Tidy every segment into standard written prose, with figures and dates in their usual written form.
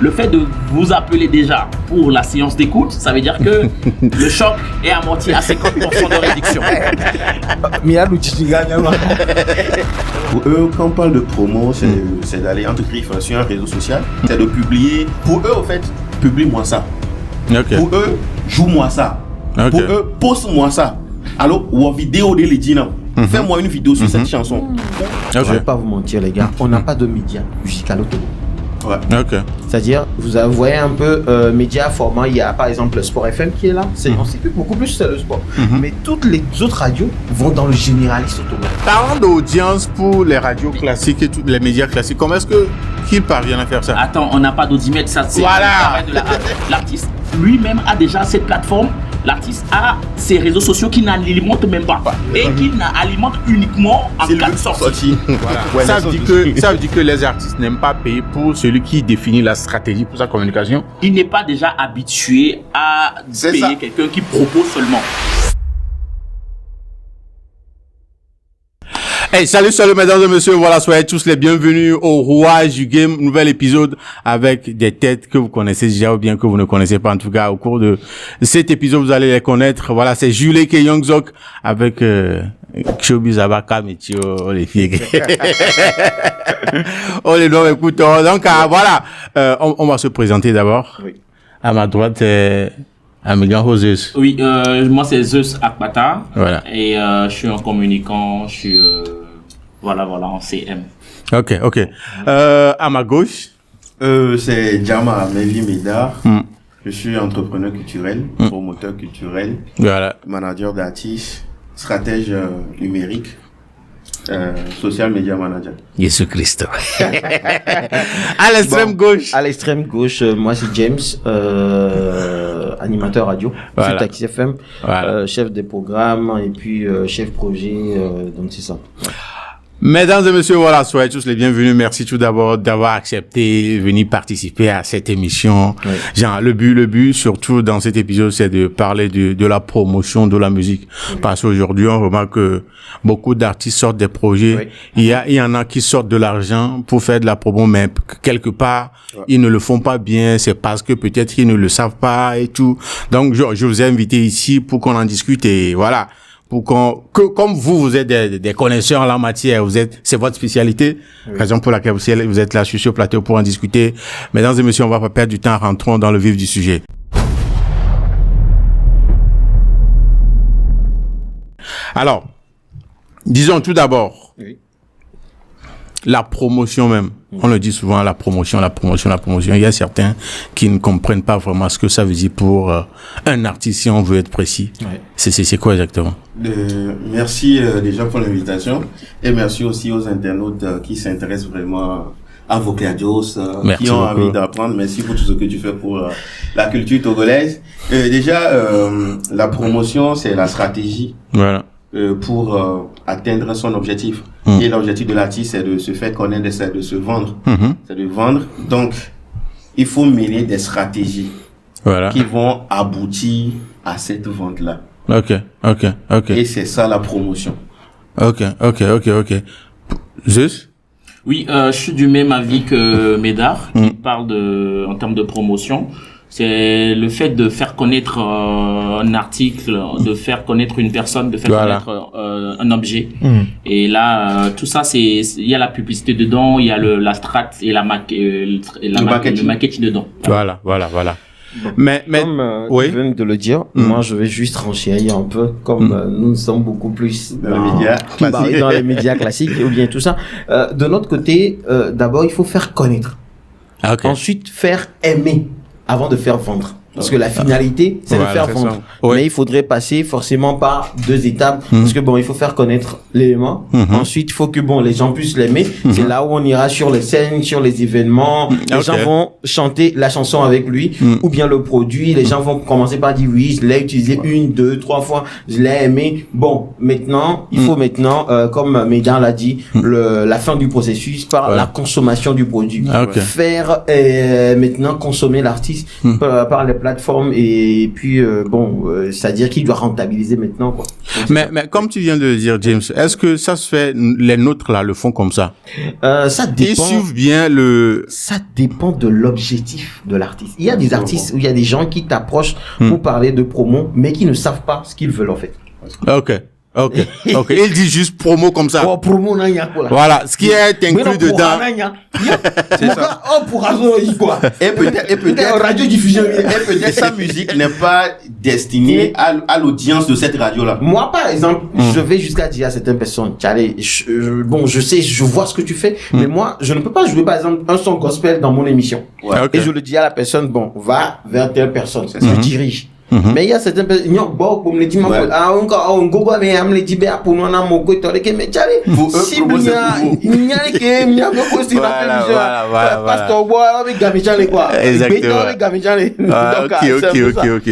le fait de vous appeler déjà pour la séance d'écoute, ça veut dire que le choc est amorti à 50% de réduction. Pour eux, quand on parle de promo, c'est d'aller entre griffes sur un réseau social, c'est de publier. Pour eux, au fait, publie-moi ça. Okay. Pour eux, joue-moi ça. Okay. Pour eux, poste-moi ça. Alors, ou en vidéo de l'Edina. Fais-moi une vidéo sur cette chanson. Je ne vais pas vous mentir, les gars, on n'a pas de médias musical autour. Ouais. Okay. C'est-à-dire, vous voyez un peu médias format, il y a par exemple le Sport FM qui est là, on s'occupe beaucoup plus c'est le sport. Mais toutes les autres radios vont dans le généraliste autour. Parlant d'audience pour les radios classiques et tous les médias classiques, comment est-ce qu'ils parviennent à faire ça? Attends, on n'a pas d'audimètre, ça c'est voilà. le travail de l'artiste. Lui-même a déjà cette plateforme. L'artiste a ses réseaux sociaux qui n'alimentent même pas et qui n'alimente uniquement en cas de sortie. Voilà. Ouais, ça veut dire que les artistes n'aiment pas payer pour celui qui définit la stratégie pour sa communication. Il n'est pas déjà habitué à payer quelqu'un qui propose seulement. Hey, salut mesdames et messieurs, voilà, soyez tous les bienvenus au Rouage du Game, nouvel épisode avec des têtes que vous connaissez déjà ou bien que vous ne connaissez pas. En tout cas, au cours de cet épisode, vous allez les connaître. Voilà, c'est Jules et Youngzok avec Showbiz Abaka, Métio, les filles. Oh les noms, écoute, donc voilà, on va se présenter d'abord. Oui. À ma droite, Zeus. Oui, moi c'est Zeus Akbata. Voilà. Et je suis un communicant, je suis en CM. Ok. À ma gauche, c'est Djama Mevi Medar. Je suis entrepreneur culturel, promoteur culturel, voilà, manager d'artistes, stratège numérique. Social media manager. Jésus Christ. À l'extrême gauche. À l'extrême gauche, moi c'est James, animateur radio, voilà, sur Taxi FM, voilà, chef des programmes et puis chef projet, donc c'est ça. Mesdames et messieurs, voilà, soyez tous les bienvenus. Merci tout d'abord d'avoir accepté de venir participer à cette émission. Oui. Genre, le but, surtout dans cet épisode, c'est de parler de la promotion de la musique. Oui. Parce qu'aujourd'hui, on remarque que beaucoup d'artistes sortent des projets. Oui. Il y en a qui sortent de l'argent pour faire de la promo, mais quelque part, ils ne le font pas bien. C'est parce que peut-être ils ne le savent pas et tout. Donc, je vous ai invité ici pour qu'on en discute et voilà. Pour comme vous êtes des connaisseurs en la matière, c'est votre spécialité, raison pour laquelle vous êtes là sur ce plateau pour en discuter. Mesdames et messieurs, on va pas perdre du temps, rentrons dans le vif du sujet. Alors, disons tout d'abord, la promotion même. On le dit souvent, la promotion. Il y a certains qui ne comprennent pas vraiment ce que ça veut dire pour un artiste, si on veut être précis. Ouais. C'est quoi exactement? Merci déjà pour l'invitation et merci aussi aux internautes qui s'intéressent vraiment à Vocadios, qui ont envie d'apprendre. Merci pour tout ce que tu fais pour la culture togolaise. Déjà, la promotion, c'est la stratégie. Voilà. Pour atteindre son objectif. Et l'objectif de l'artiste, c'est de se faire connaître, c'est de se vendre. C'est de vendre. Donc, il faut mêler des stratégies qui vont aboutir à cette vente-là. Ok. Et c'est ça la promotion. Ok. Zeus? Oui, je suis du même avis que Médard, qui parle en termes de promotion. C'est le fait de faire connaître un article, de faire connaître une personne, de faire connaître un objet. Et là, tout ça, il y a la publicité dedans, il y a la strat et le marketing dedans. Voilà. Bon, mais comme tu viens de le dire, moi je vais juste renchérir un peu, comme nous sommes beaucoup plus dans les médias classiques ou bien tout ça. De notre côté, d'abord il faut faire connaître, ensuite faire aimer avant de faire vendre. Parce que la finalité, c'est de faire vendre. Mais il faudrait passer forcément par 2 étapes. Parce que il faut faire connaître l'élément. Ensuite, il faut que les gens puissent l'aimer. C'est là où on ira sur les scènes, sur les événements. Les gens vont chanter la chanson avec lui. Ou bien le produit. Les gens vont commencer par dire oui, je l'ai utilisé 1, 2, 3 fois. Je l'ai aimé. Bon, maintenant, il faut comme Médard l'a dit, la fin du processus par la consommation du produit. Faire maintenant consommer l'artiste par les plateformes et puis c'est-à-dire qu'il doit rentabiliser maintenant quoi. Mais comme tu viens de le dire James, est-ce que ça se fait, les nôtres là le font comme ça? Ça dépend. Ils suivent bien Ça dépend de l'objectif de l'artiste. Il y a des artistes où il y a des gens qui t'approchent pour parler de promo mais qui ne savent pas ce qu'ils veulent en fait. Ok. Il dit juste promo comme ça. Oh, promo, non, y a quoi là. Voilà, ce qui est inclus dedans. C'est ça. Oh, pour raison, quoi. Et peut-être, radiodiffusion. Et peut-être sa musique n'est pas destinée à l'audience de cette radio-là. Moi, par exemple, je vais jusqu'à dire à certaines personnes, je sais, je vois ce que tu fais, mais moi, je ne peux pas jouer, par exemple, un son gospel dans mon émission. Ouais. Et je le dis à la personne, va vers telle personne. Je dirige. Mais il y a certaines personnes qui ont me dit on gogo mais am le dit be pour nous na mo ko to ke me chari si nya ke nya me ko si voilà pasteur boy avec gamichale quoi ok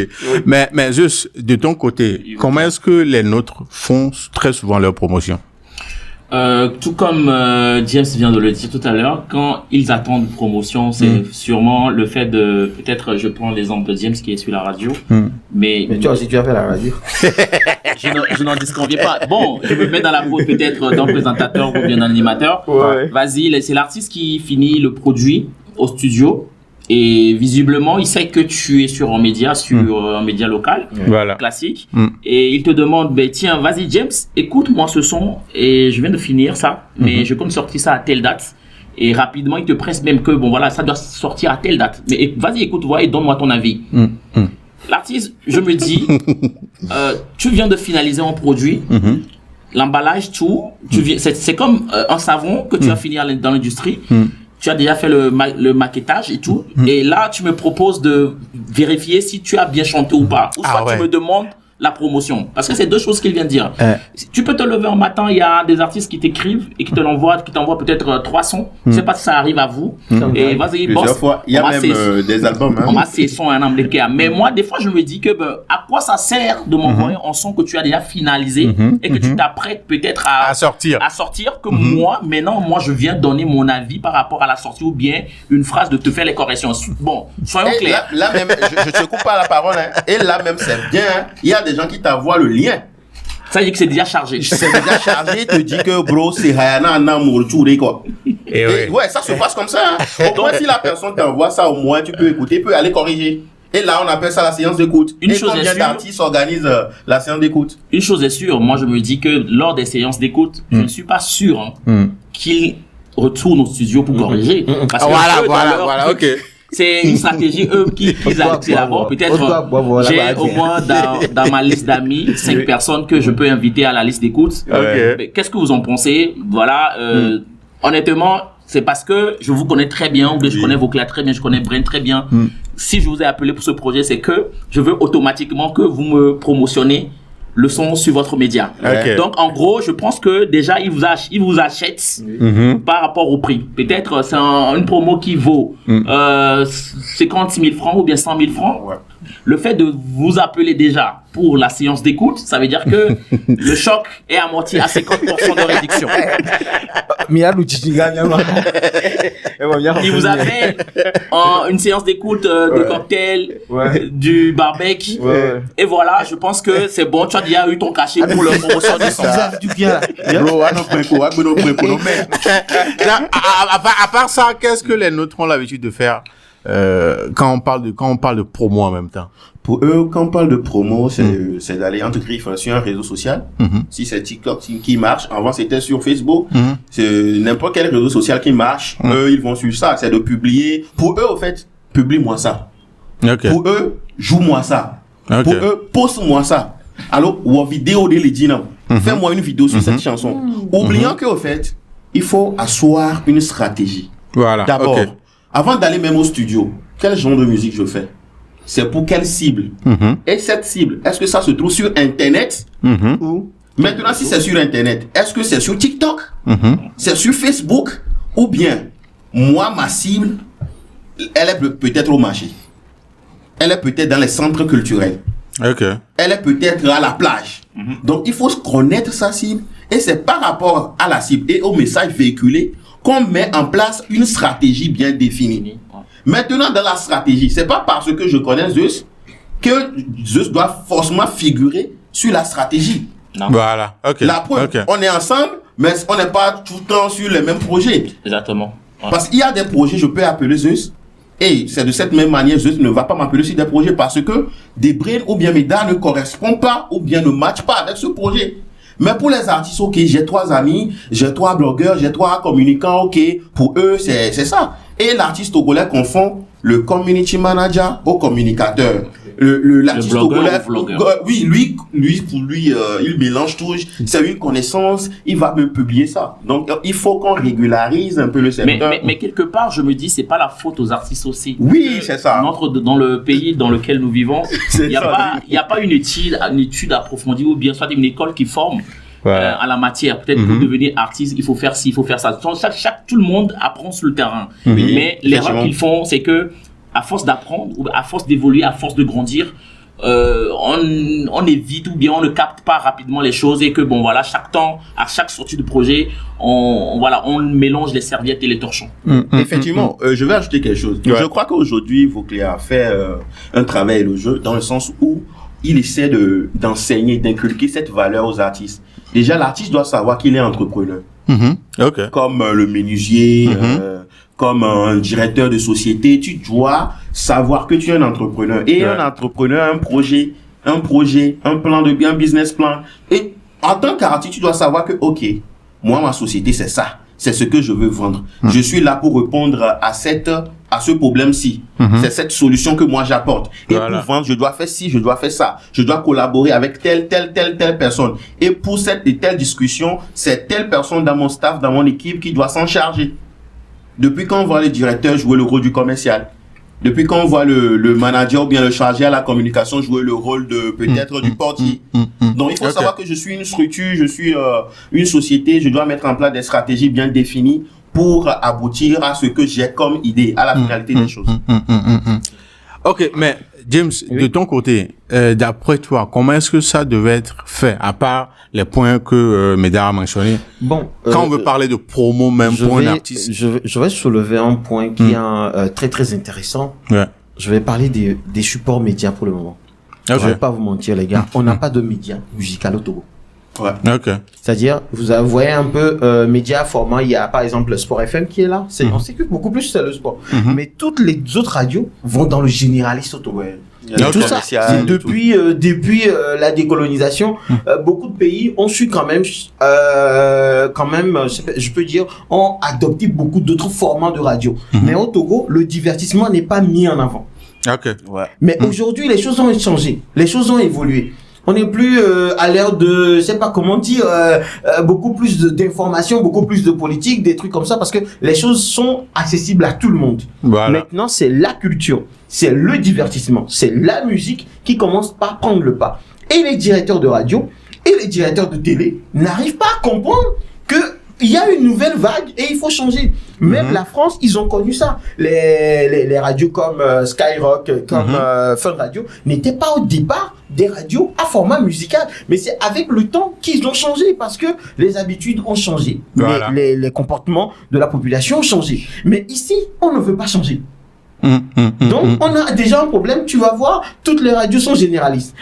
mais juste de ton côté comment est-ce que les nôtres font très souvent leur promotion? Tout comme James vient de le dire tout à l'heure, quand ils attendent promotion, c'est sûrement le fait de, peut-être je prends l'exemple de James qui est sur la radio, mais toi aussi tu as fait la radio. je n'en disconviens pas. Bon, je me mets dans la peau peut-être d'un présentateur ou bien d'un animateur. Ouais. Vas-y, c'est l'artiste qui finit le produit au studio. Et visiblement, il sait que tu es sur un média, un média local, classique. Et il te demande, tiens, vas-y James, écoute-moi ce son et je viens de finir ça, mais je compte sortir ça à telle date. Et rapidement, il te presse même que, ça doit sortir à telle date. Mais vas-y, écoute-moi et donne-moi ton avis. L'artiste, je me dis, tu viens de finaliser un produit, l'emballage, tout, c'est comme un savon que tu as fini dans l'industrie. Tu as déjà fait le maquettage et tout. Et là, tu me proposes de vérifier si tu as bien chanté ou pas. Ou soit tu me demandes la promotion. Parce que c'est deux choses qu'il vient de dire. Tu peux te lever un matin, il y a des artistes qui t'écrivent et qui t'envoient peut-être 3 sons. Je sais pas si ça arrive à vous. Et vas-y, boss. Il y a même des albums. On m'a ces sons en américain. Mais moi, des fois, je me dis que à quoi ça sert de m'envoyer un son que tu as déjà finalisé et que tu t'apprêtes peut-être à sortir que moi, je viens donner mon avis par rapport à la sortie ou bien une phrase de te faire les corrections. Bon, soyons clairs. Là même, je te coupe pas la parole. Et là même, c'est bien. Il y a des gens qui t'envoient le lien. Ça veut dire que c'est déjà chargé. C'est déjà chargé, te dit que bro, c'est Hayana Namour Touré quoi. Et ouais, ça se passe comme ça. Au moins, si la personne t'envoie ça, au moins, tu peux écouter, tu peux aller corriger. Et là, on appelle ça la séance d'écoute. Combien d'artistes organisent la séance d'écoute? Une chose est sûre, moi je me dis que lors des séances d'écoute, je ne suis pas sûr qu'ils retournent au studio pour corriger. Parce que voilà, ok. C'est une stratégie, eux, qu'ils élaborent. Peut-être, j'ai au moins dans ma liste d'amis 5 personnes que je peux inviter à la liste d'écoute. Qu'est-ce que vous en pensez? Voilà, honnêtement, c'est parce que je vous connais très bien, ou bien je connais vos clés très bien, je connais Brain très bien. Si je vous ai appelé pour ce projet, c'est que je veux automatiquement que vous me promosionnez le son sur votre média. Donc, en gros, je pense que déjà, ils vous achètent par rapport au prix. Peut-être, c'est une promo qui vaut 56 000 francs ou bien 100 000 francs. Le fait de vous appeler déjà pour la séance d'écoute, ça veut dire que le choc est amorti à 50% de réduction. Il vous appelle une séance d'écoute de cocktail, du barbecue. Et voilà, je pense que c'est bon, tu as déjà eu ton cachet pour le promotion du son. À part ça, qu'est-ce que les nôtres ont l'habitude de faire quand on parle de promo en même temps? Pour eux, quand on parle de promo, c'est d'aller entre griffes sur un réseau social. Si c'est TikTok qui marche, avant c'était sur Facebook, c'est n'importe quel réseau social qui marche, eux ils vont sur ça, c'est de publier. Pour eux, au fait, publie-moi ça. Pour eux, joue-moi ça. Pour eux, poste-moi ça. Alors, ou en vidéo de l'idina, fais-moi une vidéo sur cette chanson. Oubliant que, au fait, il faut asseoir une stratégie. Voilà. D'abord, avant d'aller même au studio, quel genre de musique je fais? C'est pour quelle cible? Et cette cible, est-ce que ça se trouve sur Internet? Ou maintenant, si c'est sur Internet, est-ce que c'est sur TikTok? C'est sur Facebook? Ou bien, moi, ma cible, elle est peut-être au marché. Elle est peut-être dans les centres culturels. Elle est peut-être à la plage. Donc, il faut connaître sa cible. Et c'est par rapport à la cible et au message véhiculé qu'on met en place une stratégie bien définie. Maintenant, dans la stratégie, c'est pas parce que je connais Zeus que Zeus doit forcément figurer sur la stratégie. Non. Voilà, ok. La preuve, on est ensemble, mais on n'est pas tout le temps sur les mêmes projets. Exactement. Ouais. Parce qu'il y a des projets, je peux appeler Zeus, et c'est de cette même manière, Zeus ne va pas m'appeler sur des projets parce que des brains ou bien Médard ne correspondent pas ou bien ne matchent pas avec ce projet. Mais pour les artistes, ok, j'ai 3 amis, j'ai 3 blogueurs, j'ai 3 communicants, ok, pour eux, c'est ça. Et l'artiste togolais confond le community manager au communicateur. L'artiste togolais, oui, lui, pour lui, il mélange tout. C'est une connaissance, il va me publier ça. Donc, il faut qu'on régularise un peu le secteur. Mais quelque part, je me dis, c'est pas la faute aux artistes aussi. Oui, c'est ça. Dans le pays dans lequel nous vivons, il n'y a pas une étude approfondie ou bien soit une école qui forme à la matière. Peut-être pour devenir artiste, il faut faire ci, il faut faire ça. Tout le monde apprend sur le terrain. Mais l'erreur qu'ils font, c'est que à force d'apprendre, ou à force d'évoluer, à force de grandir, on évite ou bien on ne capte pas rapidement les choses et que bon voilà, à chaque sortie de projet, on mélange les serviettes et les torchons. Effectivement, je vais ajouter quelque chose. Je crois qu'aujourd'hui, Vauclair a fait un travail élogieux dans le sens où il essaie d'enseigner, d'inculquer cette valeur aux artistes. Déjà, l'artiste doit savoir qu'il est entrepreneur. Comme le menuisier, comme un directeur de société, tu dois savoir que tu es un entrepreneur. Et un entrepreneur a un projet, un plan de bien, un business plan. Et en tant qu'artiste, tu dois savoir que, ok, moi, ma société, c'est ça. C'est ce que je veux vendre. Je suis là pour répondre à ce problème-ci. C'est cette solution que moi j'apporte. Et pour vendre, je dois faire ci, je dois faire ça. Je dois collaborer avec telle personne. Et pour cette et telle discussion, c'est telle personne dans mon staff, dans mon équipe qui doit s'en charger. Depuis quand on voit le directeur jouer le rôle du commercial? Depuis quand on voit le manager ou bien le chargé à la communication jouer le rôle de peut-être du portier. Donc il faut savoir que je suis une structure, je suis une société, je dois mettre en place des stratégies bien définies pour aboutir à ce que j'ai comme idée, à la finalité des choses. Ok, mais James, de ton côté, d'après toi, comment est-ce que ça devait être fait, à part les points que Médard a mentionnés? Bon, quand on veut parler de promo même pour un artiste. Je vais soulever un point qui est très très intéressant. Je vais parler des supports médias pour le moment. Je vais pas vous mentir les gars, on n'a pas de médias musical au Togo. C'est-à-dire, vous voyez un peu médias formats, il y a par exemple le Sport FM qui est là, on sait que beaucoup plus c'est le sport. Mais toutes les autres radios vont dans le généraliste au Togo. Tout ça, c'est depuis la décolonisation, beaucoup de pays ont su quand même, je peux dire, ont adopté beaucoup d'autres formats de radio. Mais au Togo, le divertissement n'est pas mis en avant. Mais aujourd'hui, les choses ont changé, les choses ont évolué. On n'est plus à l'ère de, je sais pas comment dire, beaucoup plus d'informations, beaucoup plus de politique, des trucs comme ça, parce que les choses sont accessibles à tout le monde. Maintenant, c'est la culture, c'est le divertissement, c'est la musique qui commence par prendre le pas. Et les directeurs de radio et les directeurs de télé n'arrivent pas à comprendre que il y a une nouvelle vague et il faut changer. Même la France, ils ont connu ça. Les radios comme Skyrock, comme Fun Radio, n'étaient pas au départ des radios à format musical. Mais c'est avec le temps qu'ils ont changé parce que les habitudes ont changé. Les comportements de la population ont changé. Mais ici, on ne veut pas changer. Donc, on a déjà un problème. Tu vas voir, toutes les radios sont généralistes.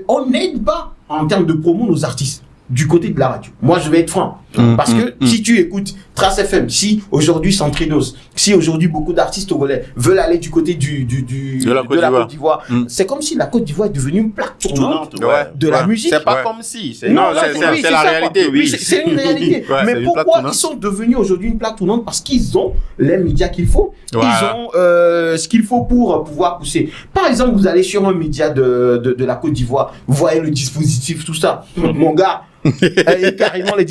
On n'aide pas en termes de promo nos artistes. Du côté de la radio. Moi, je vais être franc. Parce que si tu écoutes Trace FM, si aujourd'hui Centrinos, si aujourd'hui beaucoup d'artistes togolais veulent aller du côté de la Côte d'Ivoire, c'est comme si la Côte d'Ivoire est devenue une plaque tournante de la musique. C'est pas comme si. C'est la réalité. Oui, c'est une réalité. Mais pourquoi ils sont devenus aujourd'hui une plaque tournante? Parce qu'ils ont les médias qu'il faut. Ils ont ce qu'il faut pour pouvoir pousser. Par exemple, vous allez sur un média de la Côte d'Ivoire, vous voyez le dispositif, tout ça. Mon gars, et carrément les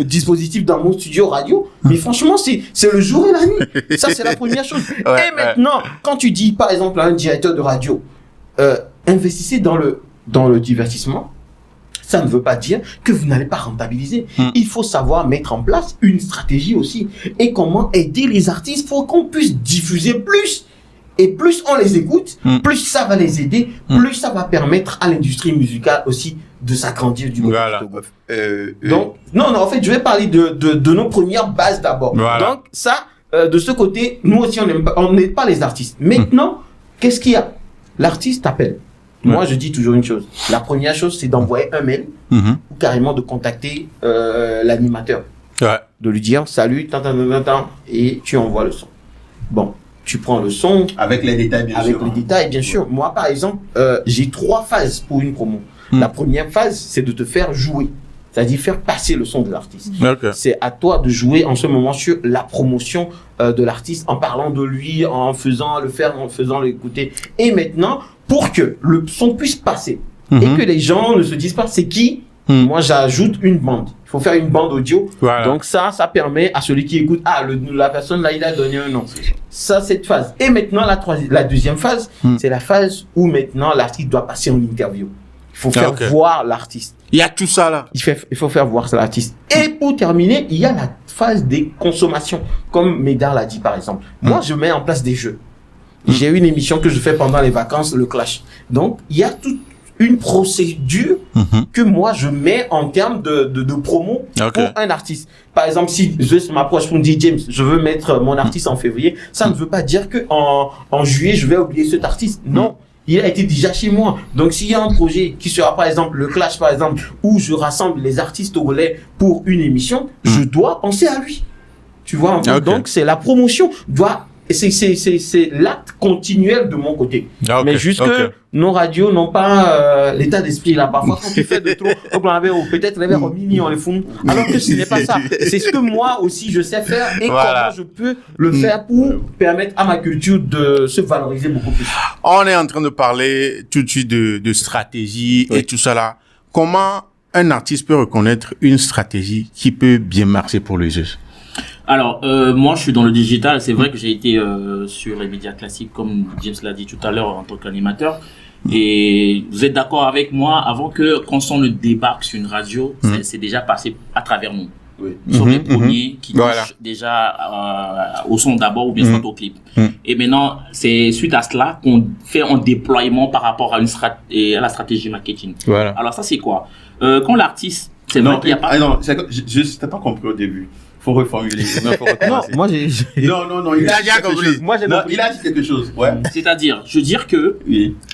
dispositifs dans mon studio radio, mais franchement c'est le jour et la nuit. Ça c'est la première chose. Et maintenant quand tu dis par exemple à un directeur de radio investissez dans le divertissement, ça ne veut pas dire que vous n'allez pas rentabiliser. Il faut savoir mettre en place une stratégie aussi et comment aider les artistes pour qu'on puisse diffuser plus. Et plus on les écoute, plus ça va les aider, plus ça va permettre à l'industrie musicale aussi de s'agrandir du côté du Togo. Donc, non, en fait, je vais parler de nos premières bases d'abord. Donc, ça, de ce côté, nous aussi, on n'aide pas les artistes. Maintenant, qu'est-ce qu'il y a? L'artiste t'appelle. Moi, je dis toujours une chose. La première chose, c'est d'envoyer un mail ou carrément de contacter l'animateur. De lui dire, salut, et tu envoies le son. Bon, tu prends le son. Avec les détails, bien sûr. Avec les détails, bien sûr. Moi, par exemple, j'ai 3 phases pour une promo. La première phase, c'est de te faire jouer. C'est-à-dire faire passer le son de l'artiste. C'est à toi de jouer en ce moment sur la promotion de l'artiste, en parlant de lui, en faisant l'écouter. Et maintenant, pour que le son puisse passer et que les gens ne se disent pas c'est qui, moi j'ajoute une bande. Il faut faire une bande audio. Donc ça permet à celui qui écoute, la personne là, il a donné un nom. Ça, cette phase. Et maintenant, la deuxième phase, c'est la phase où maintenant l'artiste doit passer en interview. Il faut faire voir l'artiste. Il y a tout ça là. Il faut faire voir l'artiste. Et pour terminer, il y a la phase des consommations. Comme Médard l'a dit par exemple. Moi, je mets en place des jeux. J'ai une émission que je fais pendant les vacances, le Clash. Donc, il y a toute une procédure que moi, je mets en termes de promo pour un artiste. Par exemple, si je m'approche pour me dire, James, je veux mettre mon artiste en février, ça ne veut pas dire que en juillet, je vais oublier cet artiste. Non. Il a été déjà chez moi. Donc, s'il y a un projet qui sera, par exemple, le Clash, par exemple, où je rassemble les artistes togolais pour une émission, je dois penser à lui. Tu vois, donc, c'est la promotion. C'est l'acte continuel de mon côté. Mais juste que nos radios n'ont pas l'état d'esprit là. Parfois, quand tu fais de trop, peut-être les verres au mini, on les fout. Alors que ce n'est pas ça. C'est ce que moi aussi je sais faire et comment je peux le faire pour permettre à ma culture de se valoriser beaucoup plus. On est en train de parler tout de suite de stratégie et tout ça là. Comment un artiste peut reconnaître une stratégie qui peut bien marcher pour les jeux? Alors, moi, je suis dans le digital. C'est vrai que j'ai été sur les médias classiques, comme James l'a dit tout à l'heure, en tant qu'animateur. Et vous êtes d'accord avec moi, avant qu'on ne débarque sur une radio, c'est déjà passé à travers nous. Nous sommes les premiers qui touchent déjà au son d'abord ou bien soit au clip. Et maintenant, c'est suite à cela qu'on fait un déploiement par rapport à la stratégie marketing. Alors ça, c'est quoi? Quand l'artiste, c'est vrai qu'il n'y a pas... non, je n'ai pas compris au début. Faut reformuler. Non, moi j'ai. Non, il a dit quelque chose. Il a dit quelque chose. Ouais. C'est-à-dire, je veux dire que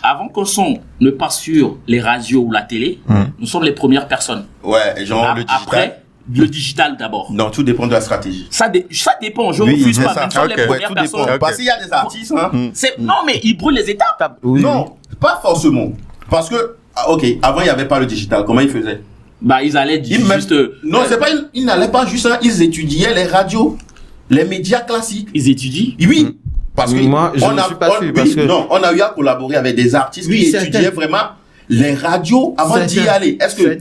avant qu'un son ne passe sur les radios ou la télé, nous sommes les premières personnes. Ouais, genre le digital. Après, le digital d'abord. Non, tout dépend de la stratégie. Ça dépend. Je refuse pas. Nous sommes les premières personnes. Parce qu'il y a des artistes. Non, mais ils brûlent les étapes. Non, pas forcément. Parce que avant il n'y avait pas le digital. Comment ils faisaient? Ils allaient juste... Non, c'est pas... Ils n'allaient pas juste... ils étudiaient les radios, les médias classiques. Ils étudient? Oui. Parce que... Moi, je ne suis pas sûr. Parce que... Non, on a eu à collaborer avec des artistes qui étudiaient vraiment les radios avant d'y aller. Est-ce que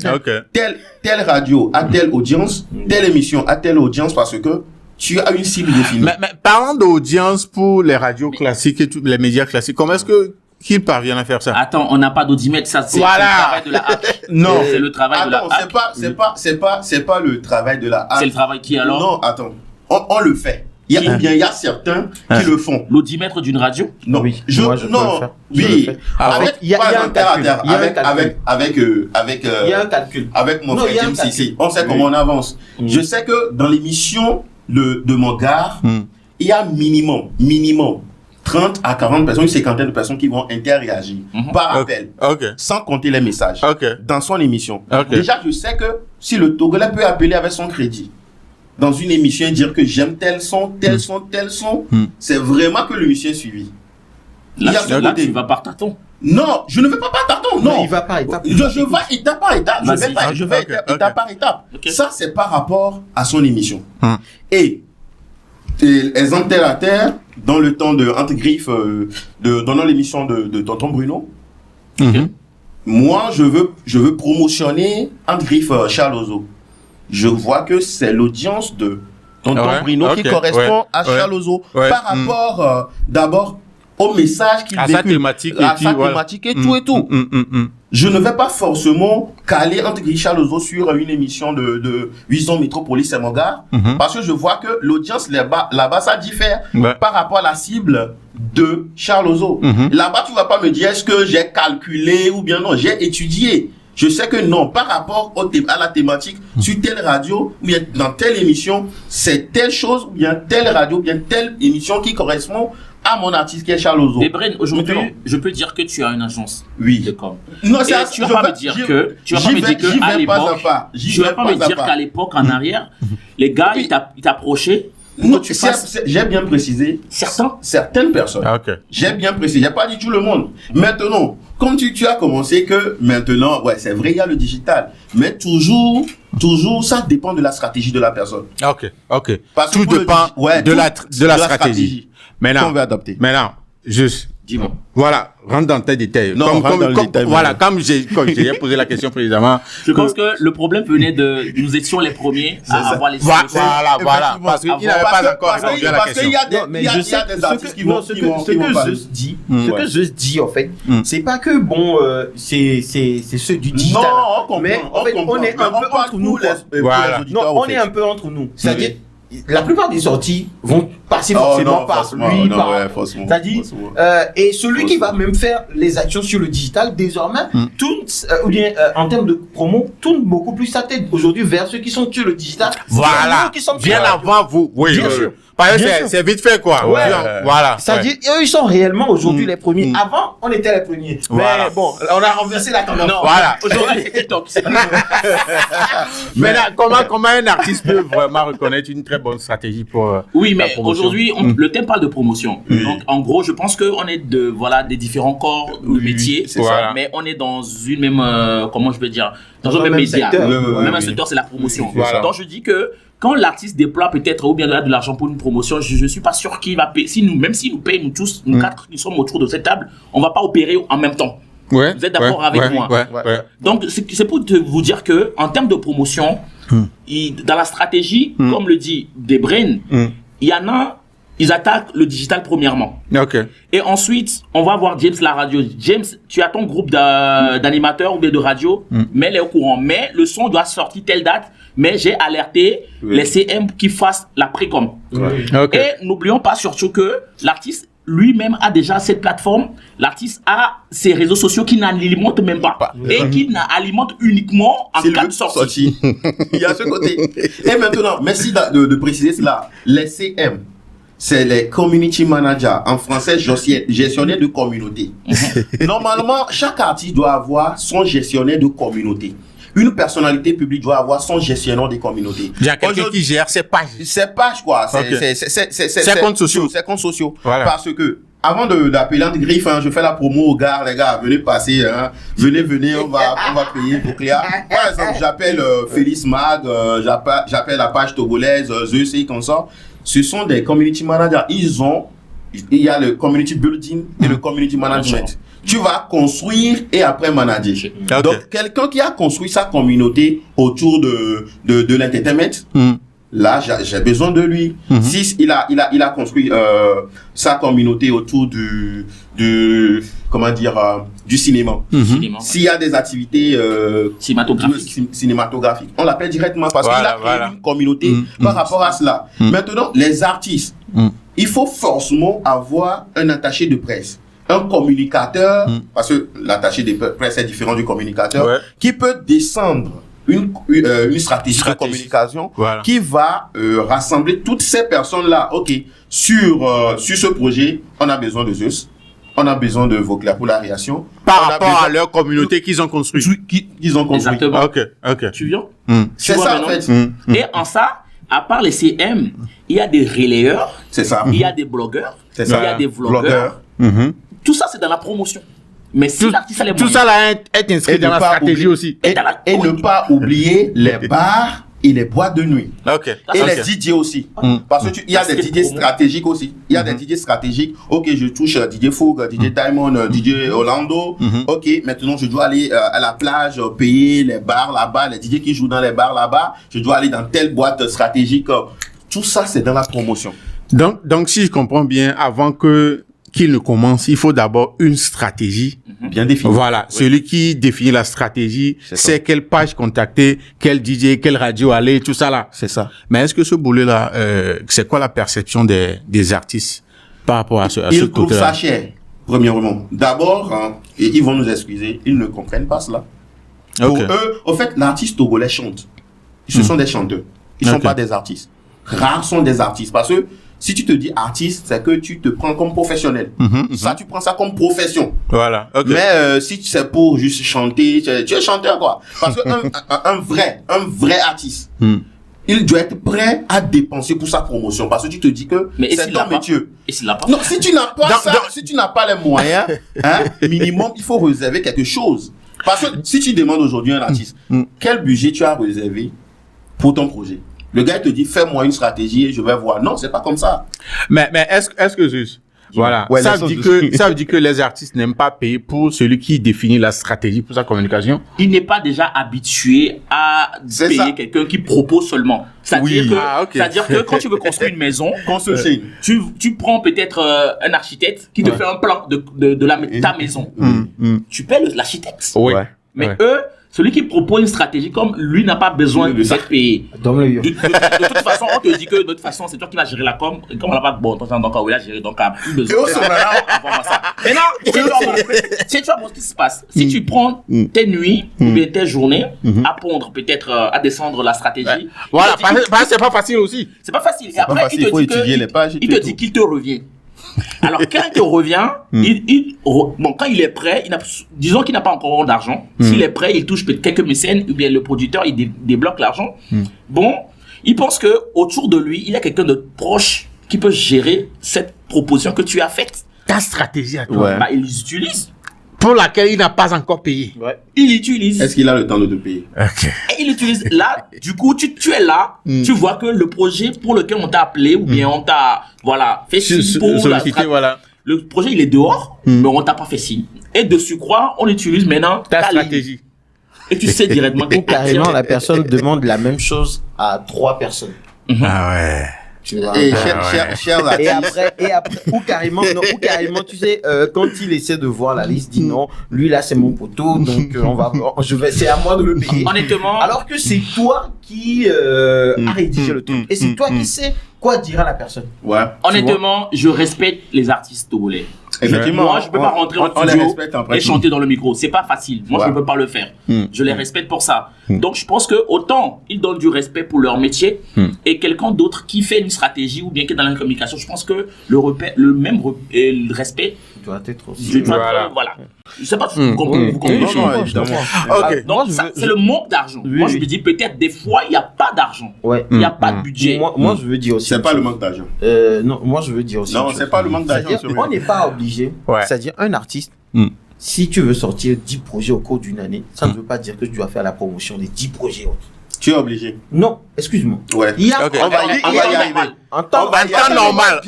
telle radio a telle audience, telle émission a telle audience, parce que tu as une cible définie. Mais parlant d'audience pour les radios classiques et tous les médias classiques, comment est-ce qu'ils parviennent à faire ça? Attends, on n'a pas d'audimètre, ça c'est le travail de la hack. Non, c'est le travail de la hack. C'est pas le travail de la hack. C'est le travail qui alors? Non, attends. On le fait. Il y a certains qui le font. L'audimètre d'une radio? Non. Oui. Il y a un calcul. Il y a un calcul. Avec mon frère James ici, on sait comment on avance. Je sais que dans l'émission de mon gars, il y a minimum 30 à 40 personnes, une cinquantaine de personnes qui vont interréagir par appel, sans compter les messages, dans son émission. Déjà, je sais que si le Togolais peut appeler avec son crédit, dans une émission et dire que j'aime tel son, c'est vraiment que l'émission est suivie. Là, tu vas par tâton. Non, je ne vais pas par tâton, non. Il va par étape. Je vais étape par étape. Je vais étape par étape. Ça, c'est par rapport à son émission. Et exemple terre à terre, dans le temps de Entre Griffes, dans l'émission de Tonton Bruno, moi, je veux promotionner Entre Griffes Charles Ozo. Je vois que c'est l'audience de Tonton Bruno qui correspond à Charles Ozo par rapport d'abord au message qu'il véhicule, à sa thématique et tout. Je ne vais pas forcément caler entre Charles Ozo sur une émission de Vision Métropolis et mon gars, parce que je vois que l'audience là-bas ça diffère par rapport à la cible de Charles Ozo. Là-bas, tu vas pas me dire est-ce que j'ai calculé ou bien non, j'ai étudié. Je sais que non, par rapport à la thématique, sur telle radio, ou bien dans telle émission, c'est telle chose, ou bien telle radio, ou bien telle émission qui correspond à mon artiste qui est Charles Ozo. Desbrain, aujourd'hui, je peux dire que tu as une agence de com. Non, ça, tu vas pas me dire que, à l'époque, je vais pas me dire qu'à l'époque, en arrière, les gars, ils t'approchaient. Non, j'ai bien précisé. Certaines personnes. Ah, okay. J'ai bien précisé. J'ai pas dit tout le monde. Maintenant, comme tu as commencé que maintenant, ouais, c'est vrai, il y a le digital. Mais toujours, ça dépend de la stratégie de la personne. Ok. Parce tout dépend de la stratégie. Qu'on veut adopter. Maintenant, juste. Dis-moi. Voilà, rentre dans tes détails. Non, comme j'ai posé la question précédemment. Je pense que le problème venait nous étions les premiers à avoir les solutions. Voilà. Parce qu'il n'avait pas encore répondu à la question. Parce qu'il y a des artistes qui vont. Ce que je dis, en fait, c'est pas que c'est ceux du digital. Non, on est un peu entre nous. Non, on est un peu entre nous. C'est-à-dire, la plupart des sorties vont passer forcément par lui, c'est-à-dire, et celui qui va même faire les actions sur le digital, désormais, ou bien en termes de promo, tourne beaucoup plus sa tête aujourd'hui vers ceux qui sont sur le digital. Voilà, bien avant vous, oui, bien sûr. Parce que c'est vite fait, quoi. Voilà. C'est-à-dire, eux, ils sont réellement aujourd'hui les premiers. Avant, on était les premiers. Mais bon, on a renversé la tendance. Voilà. Aujourd'hui, c'est TikTok. Mais là, comment un artiste peut vraiment reconnaître une très bonne stratégie pour oui, mais aujourd'hui, le thème parle de promotion. Donc, en gros, je pense qu'on est des différents corps de métiers. C'est ça. Mais on est dans une même, comment je peux dire, dans un même média. Même un secteur, c'est la promotion. Donc, je dis que quand l'artiste déploie peut-être ou bien de l'argent pour une promotion, je suis pas sûr qu'il va payer. Même si nous payons, nous tous, nous quatre qui sommes autour de cette table, on va pas opérer en même temps. Vous êtes d'accord avec moi? Donc, c'est pour vous dire que, en termes de promotion, dans la stratégie, comme le dit Desbrain, il y en a, ils attaquent le digital premièrement. Et ensuite, on va voir James la radio. James, tu as ton groupe d'animateurs ou bien de radio, mais elle est au courant. Mais le son doit sortir telle date. Mais j'ai alerté les CM qui fassent la pré-com. Et n'oublions pas surtout que l'artiste lui-même a déjà cette plateforme. L'artiste a ses réseaux sociaux qui n'alimentent même pas. Et qui n'alimentent uniquement en cas de sortie. Il y a ce côté. Et maintenant, merci de préciser cela. Les CM, c'est les community managers. En français, gestionnaire de communauté. Normalement, chaque artiste doit avoir son gestionnaire de communauté. Une personnalité publique doit avoir son gestionnaire des communautés. Il y a quelqu'un qui gère ses pages. Ses pages, quoi. C'est comptes sociaux. C'est comptes sociaux. Voilà. Parce que, avant d'appeler Antigriffe, je fais la promo aux gars, les gars, venez passer, venez, on va payer pour Cléa. Par exemple, j'appelle Félix Mag, j'appelle la page togolaise, Zeus et comme ça. Ce sont des community managers. Il y a le community building et le community management. Tu vas construire et après manager. Donc, quelqu'un qui a construit sa communauté autour de l'entertainment, là, j'ai besoin de lui. Si il a construit sa communauté autour du cinéma. S'il y a des activités cinématographiques, on l'appelle directement parce qu'il a créé une communauté par rapport à cela. Maintenant, les artistes, il faut forcément avoir un attaché de presse. Un communicateur, parce que l'attaché de presse est différent du communicateur, qui peut descendre une stratégie de communication qui va rassembler toutes ces personnes-là. Ok, sur ce projet, on a besoin de Zeus, on a besoin de Vauclair pour la réaction. Par rapport à leur communauté qu'ils ont construit. Qu'ils ont construit. Exactement. Ok. Tu viens? C'est ça, en fait. Et en ça, à part les CM, il y a des relayeurs. C'est ça. Il y a des blogueurs. Il y a des vlogueurs. Tout ça, c'est dans la promotion. Mais si l'artiste a les moyens... Tout ça là est inscrit dans la stratégie aussi. Et ne pas oublier les bars et les boîtes de nuit. Et les DJ aussi. Parce qu'il y a des DJ stratégiques aussi. Il y a des DJ stratégiques. Ok, je touche DJ Foug, DJ Diamond, DJ Orlando. Ok, maintenant je dois aller à la plage, payer les bars là-bas, les DJ qui jouent dans les bars là-bas. Je dois aller dans telle boîte stratégique. Tout ça, c'est dans la promotion. Donc si je comprends bien, avant qu'il ne commence, il faut d'abord une stratégie bien définie. Voilà, celui qui définit la stratégie, c'est quelle page contacter, quel DJ, quelle radio aller, tout ça là. C'est ça. Mais est-ce que ce boulot-là, c'est quoi la perception des artistes par rapport à ce côté-là? Ils trouvent ça cher, premièrement. D'abord, et ils vont nous excuser, ils ne comprennent pas cela. Pour eux, en fait, l'artiste togolais chante. Ce sont des chanteurs. Ils sont pas des artistes. Rares sont des artistes. Parce que si tu te dis artiste, c'est que tu te prends comme professionnel. Ça, tu prends ça comme profession. Voilà. Mais si c'est pour juste chanter, tu es chanteur, quoi. Parce que un vrai artiste, il doit être prêt à dépenser pour sa promotion. Parce que tu te dis que c'est ton métier. Et s'il l'a pas? Non, si tu n'as pas si tu n'as pas les moyens, minimum, il faut réserver quelque chose. Parce que si tu demandes aujourd'hui à un artiste, quel budget tu as réservé pour ton projet? Le gars, il te dit, fais-moi une stratégie et je vais voir. Non, c'est pas comme ça. Mais est-ce que juste, voilà. Ouais, ça veut dire que les artistes n'aiment pas payer pour celui qui définit la stratégie pour sa communication? Il n'est pas déjà habitué à payer quelqu'un qui propose seulement. C'est-à-dire que quand tu veux construire une maison, tu prends peut-être un architecte qui te fait un plan de ta maison. Tu paies l'architecte. Mais eux, celui qui propose une stratégie, comme lui n'a pas besoin de s'être payé. De toute façon, on te dit que de toute façon, c'est toi qui vas gérer la com. Et comme on n'a pas de bon temps, donc il a géré, donc il n'a plus besoin. Maintenant, c'est tu vois ce qui se passe. Si tu prends tes nuits ou bien tes journées à pondre, peut-être à descendre la stratégie. Voilà, c'est pas facile aussi. C'est pas facile. Et après, il te dit qu'il te revient. Alors, quand il te revient, quand il est prêt, disons qu'il n'a pas encore d'argent. S'il est prêt, il touche peut-être quelques mécènes, ou bien le producteur, il débloque l'argent. Bon, il pense que autour de lui, il y a quelqu'un de proche qui peut gérer cette proposition que tu as faite. Ta stratégie à toi. Il les utilise. Pour laquelle il n'a pas encore payé. Il l'utilise. Est-ce qu'il a le temps de te payer? Et il l'utilise. Là, du coup, tu es là, tu vois que le projet pour lequel on t'a appelé, ou bien on t'a, fait signe pour le projet, il est dehors, mais on t'a pas fait signe. Et de surcroît, on utilise maintenant ta stratégie. Et tu sais directement que carrément, la personne demande la même chose à 3 personnes. Ah ouais. Tu vois, et après, ou carrément, tu sais, quand il essaie de voir la liste, dit non, lui là c'est mon poteau, donc c'est à moi de le payer. Honnêtement. Alors que c'est toi qui a rédigé le truc, et c'est toi qui sais quoi dire à la personne. Honnêtement, je respecte les artistes togolais. Effectivement, moi je peux pas rentrer en studio et chanter dans le micro, c'est pas facile. Moi je ne peux pas le faire. Je les respecte pour ça. Donc je pense que autant ils donnent du respect pour leur métier et quelqu'un d'autre qui fait une stratégie ou bien qui est dans la communication, je pense que le même respect doit être aussi. Voilà. Je sais pas si vous comprenez. Donc c'est le manque d'argent. Moi je me dis peut-être des fois il y a pas d'argent. Il y a pas de budget. Moi je veux dire aussi. C'est pas le manque d'argent. Non, moi je veux dire aussi. Non, c'est pas le manque d'argent. On n'est pas obligé. C'est-à-dire, un artiste, si tu veux sortir 10 projets au cours d'une année, ça ne veut pas dire que tu dois faire la promotion des 10 projets. Tu es obligé. Non, excuse-moi. On va y arriver. En temps normal.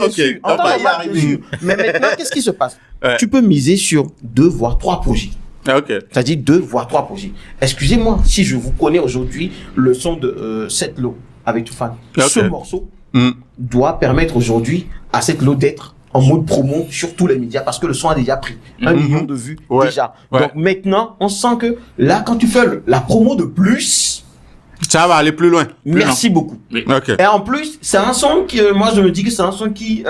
On va y arriver. Mais maintenant, qu'est-ce qui se passe? Tu peux miser sur 2 voire 3 projets. C'est-à-dire 2 voire 3 projets. Excusez-moi, si je vous connais aujourd'hui le son de Cette Lo avec Toufan, ce morceau doit permettre aujourd'hui à Cette Lo d'être en mode promo sur tous les médias parce que le son a déjà pris 1 million de vues déjà. Donc maintenant, on sent que là, quand tu fais la promo de plus, ça va aller plus loin. Merci beaucoup. Et en plus, c'est un son qui, moi je me dis que c'est un son qui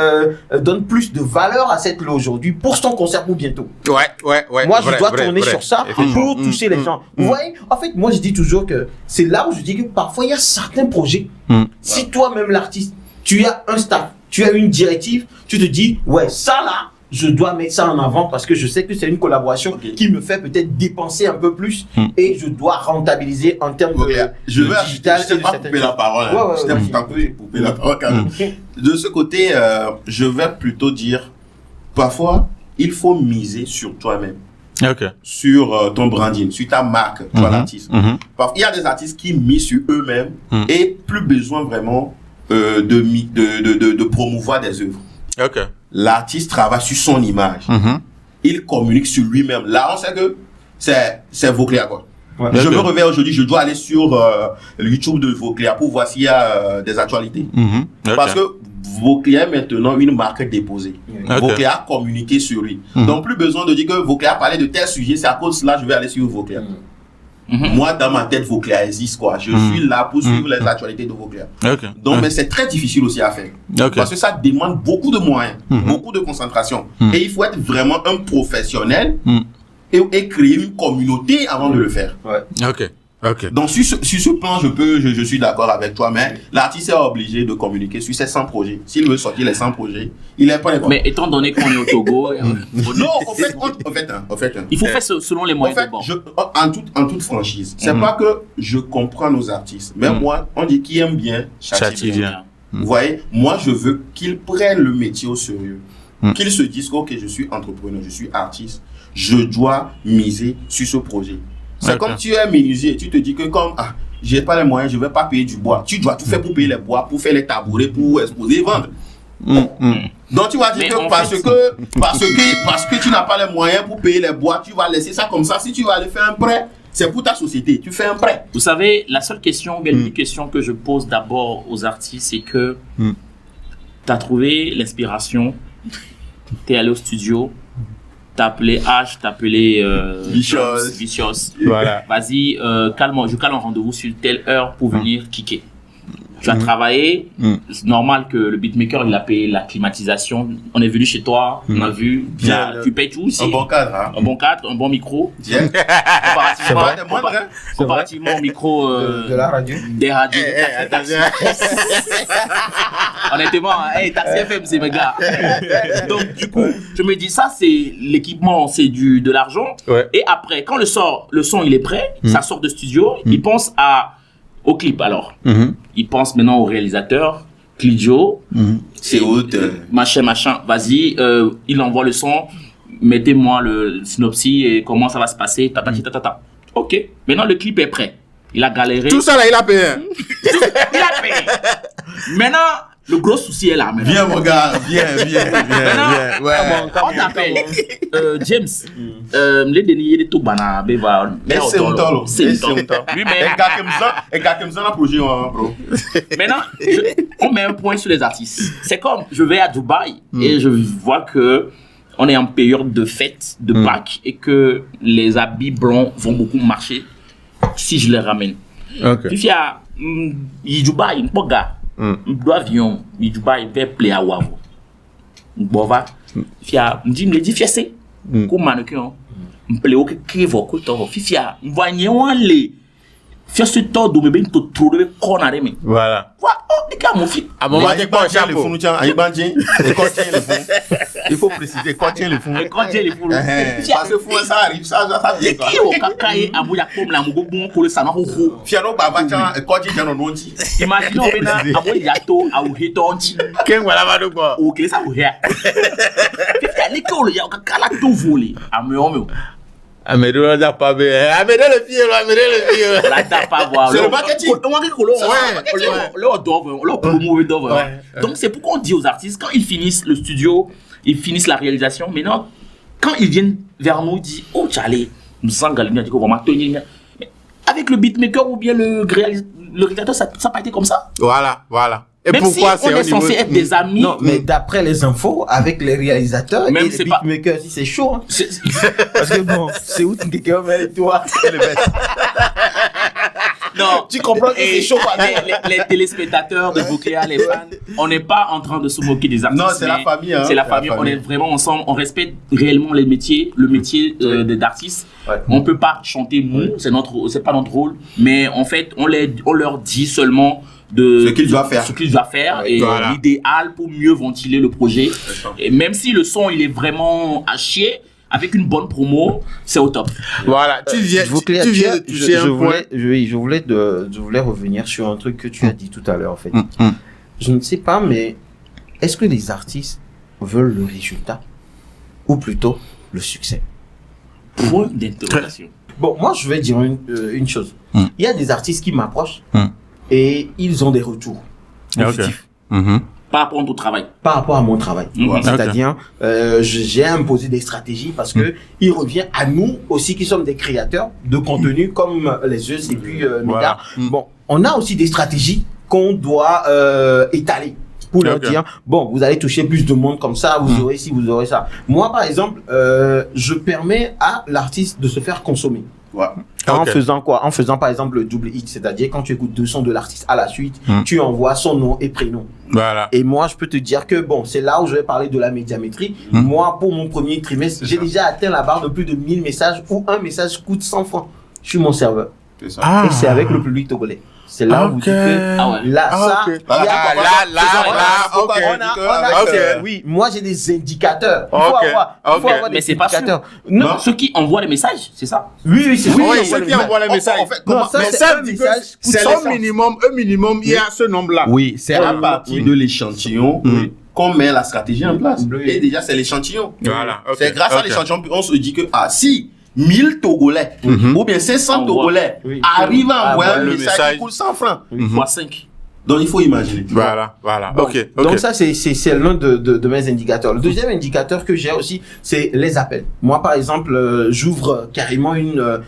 donne plus de valeur à Cette Lo aujourd'hui pour son concert pour bientôt. Moi, je dois tourner sur ça pour toucher les gens. Vous voyez, en fait, moi je dis toujours que c'est là où je dis que parfois il y a certains projets. Si toi-même l'artiste, tu as un staff, tu as une directive, tu te dis, ça là, je dois mettre ça en avant parce que je sais que c'est une collaboration qui me fait peut-être dépenser un peu plus et je dois rentabiliser en termes de digital. Je ne t'ai pas coupé la parole. Je t'ai pas coupé la parole quand même. De ce côté, je vais plutôt dire, parfois, il faut miser sur toi-même. Sur ton branding, sur ta marque, toi l'artiste. Il y a des artistes qui misent sur eux-mêmes et plus besoin vraiment de promouvoir des œuvres. L'artiste travaille sur son image. Il communique sur lui-même. Là, on sait que c'est Vocléa, quoi. Je me réveille aujourd'hui, je dois aller sur le YouTube de Vocléa pour voir s'il y a des actualités. Parce que Vocléa est maintenant une marque déposée. Vocléa a communiqué sur lui. Donc, plus besoin de dire que Vocléa parlait de tel sujet, c'est à cause de cela que je vais aller sur Vocléa. Moi, dans ma tête, Vocléa existe, quoi. Je suis là pour suivre les actualités de Vocléa. Donc, mais c'est très difficile aussi à faire. Parce que ça demande beaucoup de moyens, beaucoup de concentration. Et il faut être vraiment un professionnel et créer une communauté avant de le faire. Ouais. Ok. Donc, sur ce plan, je suis d'accord avec toi, mais l'artiste est obligé de communiquer sur ses 100 projets. S'il veut sortir les 100 projets, il est pas d'accord. Mais étant donné qu'on est au Togo... non, en fait, il faut faire selon les moyens de bord. En toute franchise, c'est pas que je comprends nos artistes, mais moi, on dit qui aime bien, châtie bien. Vous voyez, moi, je veux qu'ils prennent le métier au sérieux. Qu'ils se disent, ok, je suis entrepreneur, je suis artiste, je dois miser sur ce projet. C'est comme tu es menuisier, tu te dis que comme j'ai pas les moyens, je vais pas payer du bois. Tu dois tout faire pour payer les bois, pour faire les tabourets, pour exposer et vendre. Donc tu vas dire que parce que tu n'as pas les moyens pour payer les bois, tu vas laisser ça comme ça. Si tu vas aller faire un prêt, c'est pour ta société. Tu fais un prêt. Vous savez, la seule question, une question que je pose d'abord aux artistes, c'est que tu as trouvé l'inspiration, tu es allé au studio, t'as appelé H, t'as appelé Vicious. Voilà. Vas-y, je cale un rendez-vous sur telle heure pour venir kicker. Tu as travaillé, c'est normal que le beatmaker il a payé la climatisation. On est venu chez toi, on a vu, tu payes tout aussi. Un bon cadre, hein. Un bon cadre, un bon micro. Comparativement au micro de la radio. Des radios. Honnêtement, Taxi FM, c'est mes gars. Donc, du coup, je me dis, ça, c'est l'équipement, c'est de l'argent. Ouais. Et après, quand le son, il est prêt, ça sort de studio, il pense au clip, alors. Il pense maintenant au réalisateur, Clidio. C'est haute. Machin, vas-y, il envoie le son, mettez-moi le synopsis et comment ça va se passer, tata. Ok, maintenant le clip est prêt. Il a galéré. Tout ça là, il a payé. Il a payé. Maintenant, le gros souci est là. Maintenant. Viens, mon gars, viens. Ouais. On t'appelle James. Les dénier de tout bana, beba. C'est un temps. Lui-même. Et gars comme ça, on a projet, bro. Maintenant, on met un point sur les artistes. C'est comme, je vais à Dubaï et je vois que on est en période de fête, de Pâques, et que les habits blancs vont beaucoup marcher si je les ramène. Ok. Puis il y a Dubaï, un peu gars. Do avion, il Dubaï vers play à Wavo. Bova. Fia, me dit fiassé. Comme mannequin. Me play au que voco to. Fia, voyez on les. Fiassé to do me ben to trouver corner me. Voilà. Les gars, mon fils. À mon moment, il faut préciser, quand tient le fond. Parce que fou, ça arrive, ça vient. Qui au kakaye, à mouya comme la mougo bon, pour le salon au Fiano Bavacha, et quand il y a un onti. Imagine, on a à mouya to, à ouhéto onti. Qu'est-ce qu'on va faire quoi? Ok, ça ouhéa. L'école, il y a un kakala tout volé. À me Amédée on n'a pas bien. Amédée le pied. On n'a pas voir. C'est le marketing. Donc c'est pourquoi on dit aux artistes, quand ils finissent le studio, ils finissent la réalisation, maintenant, quand ils viennent vers nous, ils disent, oh, Charlie, nous sommes galinés, on va tenir. Avec le beatmaker ou bien le réalisateur, ça n'a pas été comme ça. Voilà. Et même pourquoi si on est censé être des amis. Non, mais d'après les infos, avec les réalisateurs et les beatmakers, c'est chaud. Hein. Parce que bon, c'est où quelqu'un met toi le best. Non, tu comprends que c'est chaud. Les téléspectateurs de Boucléa, les fans, on n'est pas en train de se moquer des artistes. Non, c'est la famille. Hein, c'est la famille. On est vraiment ensemble. On respecte réellement le métier d'artiste. Ouais. On peut pas chanter mou, c'est pas notre rôle. Mais en fait, on leur dit seulement ce qu'ils doivent faire et l'idéal pour mieux ventiler le projet. Et même si le son il est vraiment à chier, avec une bonne promo, c'est au top. Voilà, tu viens de toucher un point. Je voulais revenir sur un truc que tu as dit tout à l'heure en fait. Je ne sais pas, mais est-ce que les artistes veulent le résultat ou plutôt le succès? Point d'interrogation. Bon, moi je vais dire une chose. Il y a des artistes qui m'approchent et ils ont des retours positifs. Par rapport à ton travail. Par rapport à mon travail. C'est-à-dire, j'ai imposé des stratégies parce que il revient à nous aussi qui sommes des créateurs de contenu comme les yeux et puis Médard. Bon, on a aussi des stratégies qu'on doit étaler pour leur dire, bon, vous allez toucher plus de monde comme ça, vous aurez ci, vous aurez ça. Moi, par exemple, je permets à l'artiste de se faire consommer. En faisant quoi? En faisant par exemple le double hit, c'est-à-dire quand tu écoutes 2 sons de l'artiste à la suite, tu envoies son nom et prénom. Voilà. Et moi, je peux te dire que bon, c'est là où je vais parler de la médiamétrie. Moi, pour mon premier trimestre, j'ai déjà atteint la barre de plus de 1000 messages où un message coûte 100 francs sur mon serveur. C'est ça. Et c'est avec le public togolais. C'est là où vous dites que oui, moi j'ai des indicateurs. Il faut avoir des indicateurs. Non, ceux qui envoient les messages, c'est ça? Oui, c'est ceux qui envoient les messages. Mais ça, c'est un minimum, il y a ce nombre-là. Oui, c'est à partir de l'échantillon qu'on met la stratégie en place. Et déjà, c'est l'échantillon. Voilà. C'est grâce à l'échantillon qu'on se dit que, si 1000 Togolais ou bien 500 Togolais arrivent à envoyer un message qui coûte 100 francs, fois 5. Donc il faut imaginer. Voilà. Bon, donc ça c'est l'un de mes indicateurs. Le deuxième indicateur que j'ai aussi, c'est les appels. Moi par exemple, j'ouvre carrément une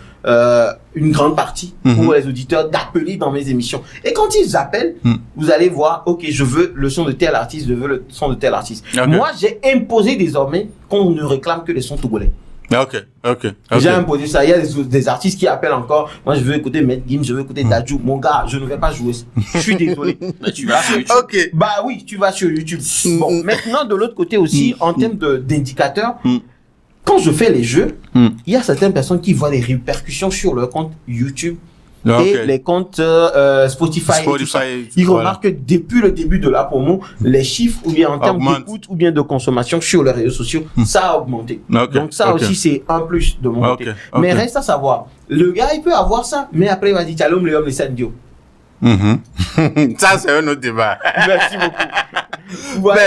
grande partie pour les auditeurs d'appeler dans mes émissions. Et quand ils appellent, vous allez voir, ok, je veux le son de tel artiste, je veux le son de tel artiste. Moi j'ai imposé désormais qu'on ne réclame que les sons togolais. Ok. J'ai imposé ça. Il y a des artistes qui appellent encore. Moi, je veux écouter Matt Gims, je veux écouter Dadju. Mon gars, je ne vais pas jouer. Je suis désolé. Mais tu vas sur YouTube. Bah oui, tu vas sur YouTube. Bon, maintenant, de l'autre côté aussi, en termes d'indicateurs, quand je fais les jeux, il y a certaines personnes qui voient des répercussions sur leur compte YouTube. Et les comptes Spotify. Ils remarquent que depuis le début de la promo, les chiffres, ou bien en termes d'écoute, ou bien de consommation sur les réseaux sociaux, ça a augmenté. Donc ça aussi, c'est un plus de mon côté. Mais reste à savoir, le gars, il peut avoir ça, mais après, il va dire, t'as l'homme, le homme, les sandio. Ça, c'est un autre débat. Merci beaucoup. Voilà.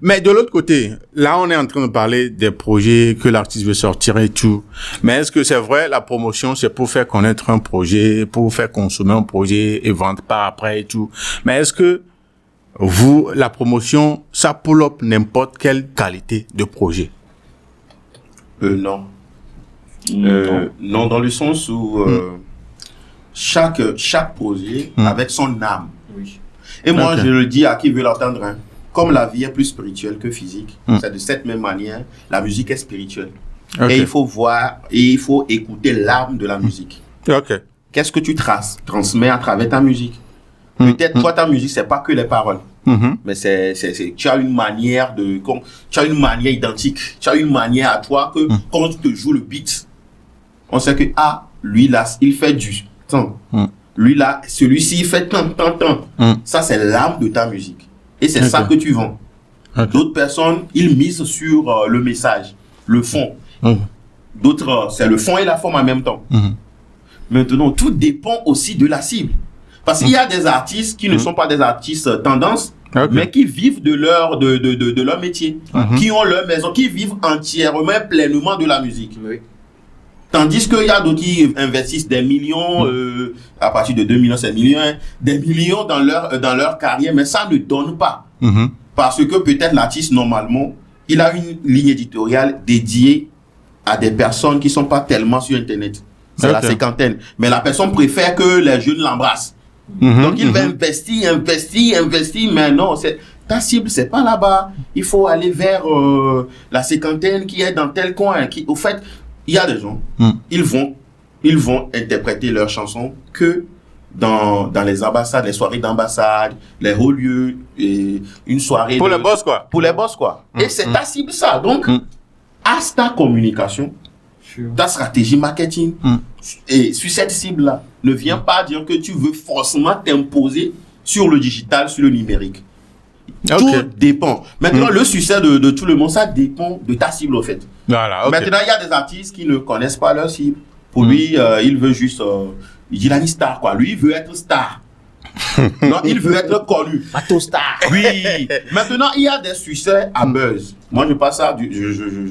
Mais de l'autre côté, là, on est en train de parler des projets que l'artiste veut sortir et tout. Mais est-ce que c'est vrai, la promotion, c'est pour faire connaître un projet, pour faire consommer un projet et vendre par après et tout. Mais est-ce que la promotion, ça pull up n'importe quelle qualité de projet? Non. Non, dans le sens où chaque projet avec son âme. Oui. Et moi, je le dis à qui veut l'entendre, comme la vie est plus spirituelle que physique, c'est de cette même manière, la musique est spirituelle. Et il faut voir, et il faut écouter l'âme de la musique. Qu'est-ce que tu transmets à travers ta musique? Peut-être, toi, ta musique, c'est pas que les paroles. Mais tu as une manière tu as une manière identique. Tu as une manière à toi que, quand tu te joues le beat, on sait que, lui, là, il fait du temps. Lui, là, celui-ci, il fait tant. Ça, c'est l'âme de ta musique. Et c'est ça que tu vends. D'autres personnes, ils misent sur le message, le fond. D'autres, c'est le fond et la forme en même temps. Maintenant, tout dépend aussi de la cible. Parce qu'il y a des artistes qui ne sont pas des artistes tendance, mais qui vivent de leur métier, qui ont leur maison, qui vivent entièrement, pleinement de la musique. Tandis qu'il y a d'autres qui investissent des millions, à partir de 2 millions, c'est millions, des millions dans leur carrière, mais ça ne donne pas. Parce que peut-être l'artiste, normalement, il a une ligne éditoriale dédiée à des personnes qui ne sont pas tellement sur Internet. C'est la cinquantaine. Mais la personne préfère que les jeunes l'embrassent. Donc il va investir, mais non, ta cible, c'est pas là-bas. Il faut aller vers la cinquantaine qui est dans tel coin. Au fait, il y a des gens, ils vont interpréter leurs chansons que dans les ambassades, les soirées d'ambassade, les hauts lieux, et une soirée pour les boss quoi. Pour les boss quoi. Et c'est ta cible ça. Donc, à ta communication, ta stratégie marketing, et sur cette cible-là, ne viens pas dire que tu veux forcément t'imposer sur le digital, sur le numérique. Tout dépend. Maintenant, le succès de tout le monde, ça dépend de ta cible, au fait. Voilà, Maintenant, il y a des artistes qui ne connaissent pas leur cible. Pour lui, il veut juste... il dit, il a une star, quoi. Lui, il veut être star. Non, il veut être connu. Mato star. Oui. Maintenant, il y a des succès à buzz. Moi, je passe ça,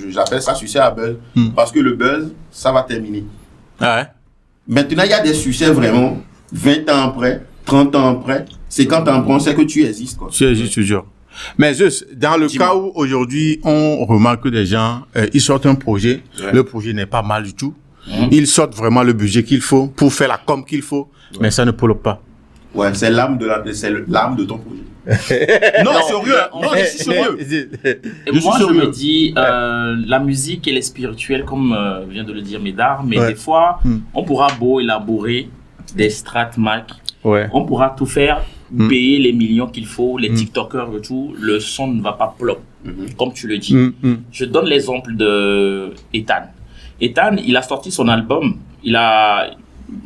j'appelle ça succès à buzz. Parce que le buzz, ça va terminer. Maintenant, il y a des succès vraiment 20 ans après, 30 ans après, 50 ans après, on sait que tu existes, quoi. Tu existes toujours. Mais juste, dans le cas où aujourd'hui, on remarque que des gens, ils sortent un projet, le projet n'est pas mal du tout. Ils sortent vraiment le budget qu'il faut pour faire la com qu'il faut, mais ça ne pull pas. Ouais, c'est l'âme de ton projet. Non, sérieux. Non, je suis sérieux. Et moi, je me dis, la musique, elle est spirituelle, comme vient de le dire Médard, mais des fois, on pourra beau élaborer des strats Mac, on pourra tout faire, payer les millions qu'il faut, les TikTokers et tout, le son ne va pas plop, comme tu le dis. Je donne l'exemple de Ethan. Ethan, il a sorti son album, il a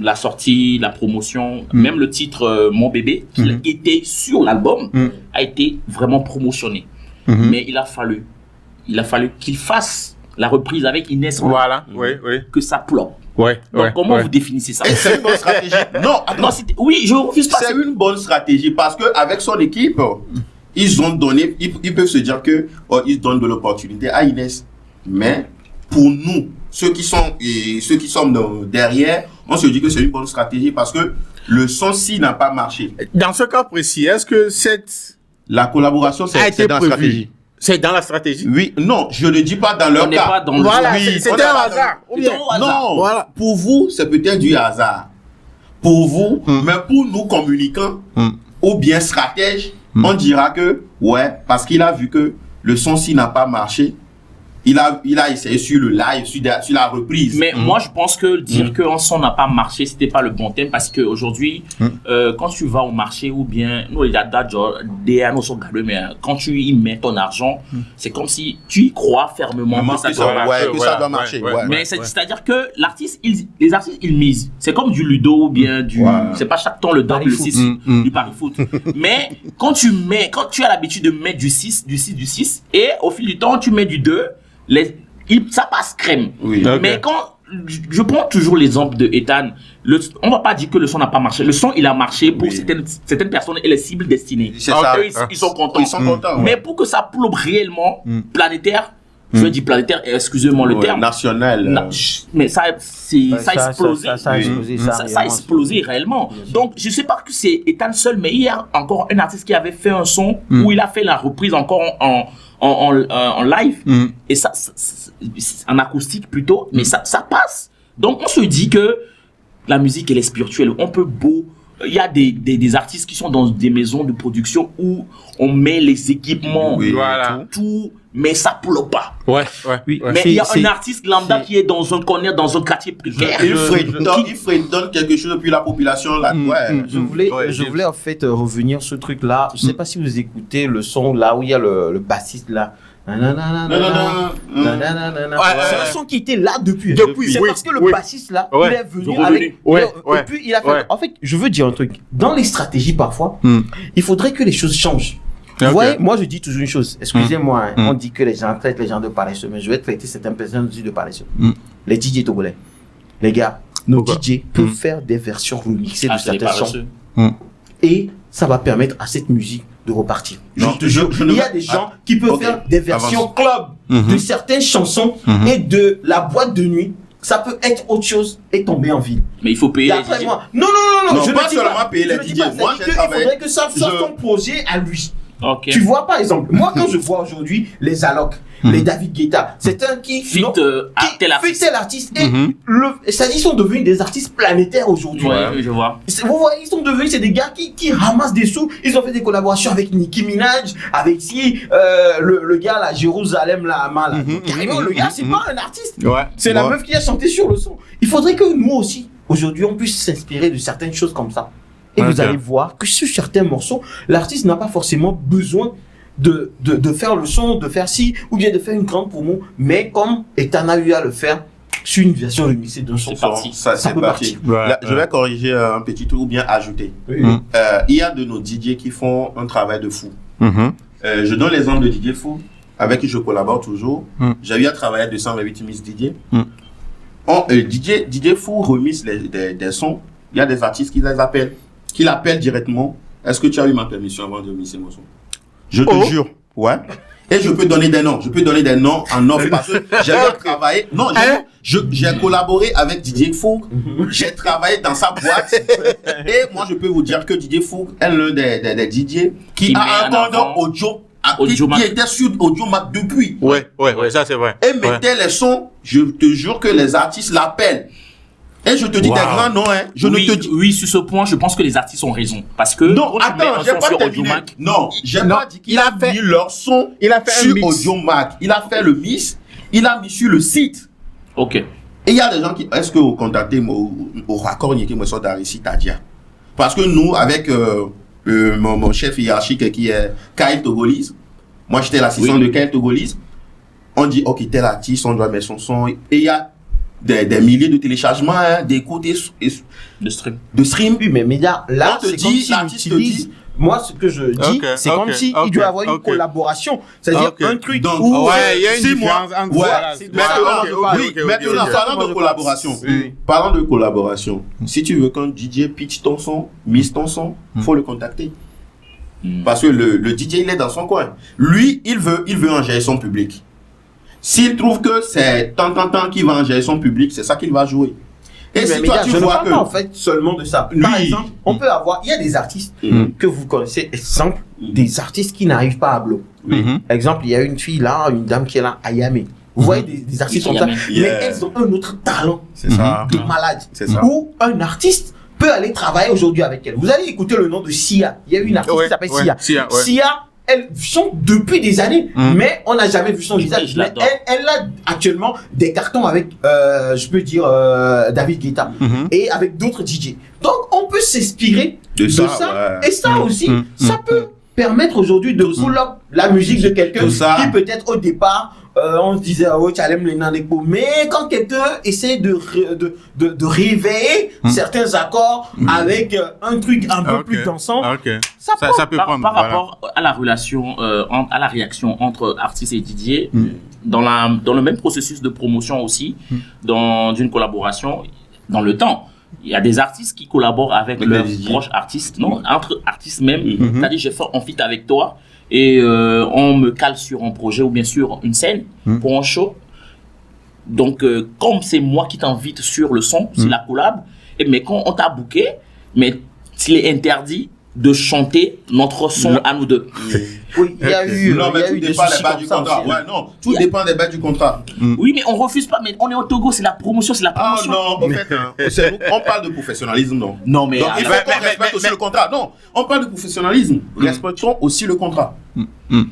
la sortie, la promotion, même le titre Mon bébé, qui était sur l'album, a été vraiment promotionné. Mais il a fallu qu'il fasse la reprise avec Inès. Voilà, que ça plombe. Donc, comment vous définissez ça? C'est une bonne stratégie. Non, oui, je refuse pas. C'est une bonne stratégie parce que avec son équipe, ils ont donné, ils peuvent se dire que ils donnent de l'opportunité à Inès. Mais pour nous, ceux qui sont derrière, on se dit que c'est une bonne stratégie parce que le son-ci n'a pas marché. Dans ce cas précis, est-ce que la collaboration, c'est dans la stratégie? C'est dans la stratégie? Oui, non, je ne dis pas dans leur cas. Pas dans voilà, oui, c'était un hasard. Non, voilà. Pour vous, c'est peut-être du hasard. Pour vous, mais pour nous communicants, ou bien stratèges, on dira que, parce qu'il a vu que le son-ci n'a pas marché, il a essayé sur le live, sur la reprise. Mais moi, je pense que dire qu'un son n'a pas marché, c'était pas le bon thème parce qu'aujourd'hui, quand tu vas au marché ou bien, nous, il y a quand tu y mets ton argent, c'est comme si tu y crois fermement que ça doit marcher. Mais c'est-à-dire que les artistes, ils misent. C'est comme du ludo ou bien c'est pas chaque temps le double 6 du pari-foot. Mais quand tu as l'habitude de mettre du 6, et au fil du temps, tu mets du 2, ça passe crème. Mais quand je prends toujours l'exemple de Ethan, on va pas dire que le son n'a pas marché. Le son, il a marché pour certaines personnes et les cibles destinées. C'est ça. Ils sont contents. Mais pour que ça plombe réellement planétaire, je veux dire planétaire, excusez-moi le terme. National. Mais ça a explosé. Ça a explosé réellement. Donc, je sais pas que c'est Ethan seul, mais il y a encore un artiste qui avait fait un son où il a fait la reprise encore en live, et ça en acoustique plutôt, mais ça passe. Donc on se dit que la musique elle est spirituelle. On peut il y a des artistes qui sont dans des maisons de production où on met les équipements, tout, mais ça plombe pas. Mais il y a un artiste lambda qui est dans un corner, dans un quartier précaire. Il donne quelque chose depuis la population là. Je voulais en fait revenir sur ce truc là. Je sais pas si vous écoutez le son là où il y a le bassiste là. C'est un son qui était là depuis. C'est parce que le bassiste là, il est venu avec. Et puis il a fait. En fait, je veux dire un truc. Dans les stratégies parfois, il faudrait que les choses changent. Vous voyez, moi je dis toujours une chose. Excusez-moi, on dit que les gens traitent les gens de paresseux, mais je vais traiter certaines personnes aussi de paresseux. Les DJ togolais, les gars, nos DJ peuvent faire des versions remixées de certains sons. Et ça va permettre à cette musique de repartir. Il y a des gens qui peuvent faire des versions club de certaines chansons et de la boîte de nuit. Ça peut être autre chose et tomber en ville. Mais il faut payer les DJ. Non, je pas seulement payer les DJ. Moi, il faudrait que ça soit son projet à lui. Okay. Tu vois, par exemple, moi, quand je vois aujourd'hui les Alok, les David Guetta, c'est un qui fit tel artiste et ça, ils sont devenus des artistes planétaires aujourd'hui. Oui, je vois. Vous voyez, ils sont devenus, c'est des gars qui ramassent des sous. Ils ont fait des collaborations avec Nicki Minaj, avec le gars là, Jérusalem là, le gars, c'est pas un artiste. C'est la meuf qui a chanté sur le son. Il faudrait que nous aussi, aujourd'hui, on puisse s'inspirer de certaines choses comme ça. Et vous allez voir que sur certains morceaux, l'artiste n'a pas forcément besoin de faire le son, de faire ci, ou bien de faire une grande promo, mais comme Ethan a eu à le faire sur une version remixée d'un son. Ça peut partir. Là, je vais corriger un petit truc ou bien ajouter. Il y a de nos DJ qui font un travail de fou. Je donne l'exemple de DJ Fou, avec qui je collabore toujours. J'ai eu à travailler à 228 Miss DJ. DJ Fou remise des sons. Il y a des artistes qui les appellent. Qui l'appelle directement. Est-ce que tu as eu ma permission avant de mixer mon son? Je te jure. Et je peux donner des noms. Je peux donner des noms en offre parce que j'ai travaillé. Non, j'ai collaboré avec Didier Fou. J'ai travaillé dans sa boîte. Et moi, je peux vous dire que Didier Fou est l'un des DJ qui a un cordon audio. Qui était sur Audiomack depuis. Ouais, ça c'est vrai. Et mettait les sons. Je te jure que les artistes l'appellent. Et je te dis des grands noms, hein. Oui, sur ce point, je pense que les artistes ont raison. Parce que. Non, attends, j'ai pas terminé. Non, j'ai pas dit qu'il a mis leur son sur Audiomack. Il a fait le mix, il a mis sur le site. Ok. Et il y a des gens qui, est-ce que vous contactez au raccord qui me sort d'Arissi Tadia? Parce que nous, avec mon chef hiérarchique qui est Kyle Togolise, moi j'étais l'assistant de Kyle Togolise, on dit, ok, tel artiste, on doit mettre son son, et il y a des milliers de téléchargements, hein, d'écoutes de stream. Oui, mais Média, là, c'est comme si l'artiste dit. Moi, ce que je dis, c'est comme si il doit y avoir une collaboration. C'est-à-dire un truc où... il y a une différence entre... Maintenant, parlant de collaboration, si tu veux qu'un DJ pitch ton son, mise ton son, faut le contacter. Parce que le DJ, il est dans son coin. Lui, il veut engager son public. S'il trouve que c'est tant qui va engager son public, c'est ça qu'il va jouer. Et si toi, tu vois que... en fait seulement de ça. Par exemple, on peut avoir... Il y a des artistes que vous connaissez. Exemple, des artistes qui n'arrivent pas à bloc. Exemple, il y a une fille là, une dame qui est là, Ayame. Vous voyez des artistes comme ça. Mais elles ont un autre talent. C'est ça. De malade. C'est ça. Ou un artiste peut aller travailler aujourd'hui avec elle. Vous allez écouter le nom de Sia. Il y a une artiste qui s'appelle Sia. Sia, elle chante depuis des années, mais on n'a jamais vu son visage. Mais elle a actuellement des cartons avec, je peux dire, David Guetta et avec d'autres DJ. Donc, on peut s'inspirer de ça. Et ça aussi, ça peut permettre aujourd'hui de pull up la musique de quelqu'un qui peut-être au départ, on se disait, oh, tu allais me les naneko. Mais quand quelqu'un essaie de réveiller certains accords avec un truc un peu plus dansant, ça peut prendre. Par rapport à la relation, à la réaction entre artistes et DJ, dans le même processus de promotion aussi, d'une collaboration, dans le temps, il y a des artistes qui collaborent avec leurs proches artistes, non, entre artistes même. C'est-à-dire, j'ai fait un feat avec toi et on me cale sur un projet ou bien sûr une scène pour un show. Donc, comme c'est moi qui t'invite sur le son, c'est la collab, mais quand on t'a booké, mais s'il est interdit de chanter notre son à nous deux. Oui, il y a eu. Non, mais tout dépend des bases du contrat. Ouais, non, tout dépend des bases du contrat. Oui, mais on refuse pas. Mais on est au Togo, c'est la promotion, c'est la promotion. Ah non, en fait, on parle de professionnalisme, non. Non, mais. Donc, il faut qu'on respecte aussi le contrat. Non, on parle de professionnalisme. Respectons aussi le contrat.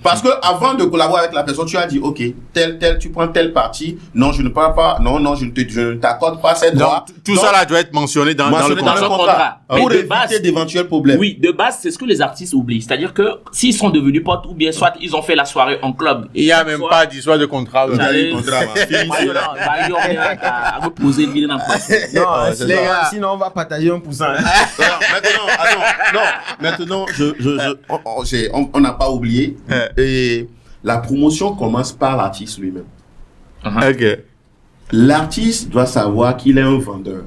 Parce que avant de collaborer avec la personne, tu as dit, ok, tu prends telle partie. Non, je ne parle pas. Non, je ne t'accorde pas ces droits. Tout ça là doit être mentionné dans le contrat. Pour éviter d'éventuels problèmes. Oui, de base, c'est ce que les artistes oublient. C'est-à-dire que s'ils sont devenus potes ou bien soit ils ont fait la soirée en club. Il n'y a même pas d'histoire de contrat. Il y a eu contrat. À me poser une vidéo dans le passé. Non, les gars, sinon on va partager 1%. Maintenant, on n'a pas oublié. Et la promotion commence par l'artiste lui-même. Ok. L'artiste doit savoir qu'il est un vendeur,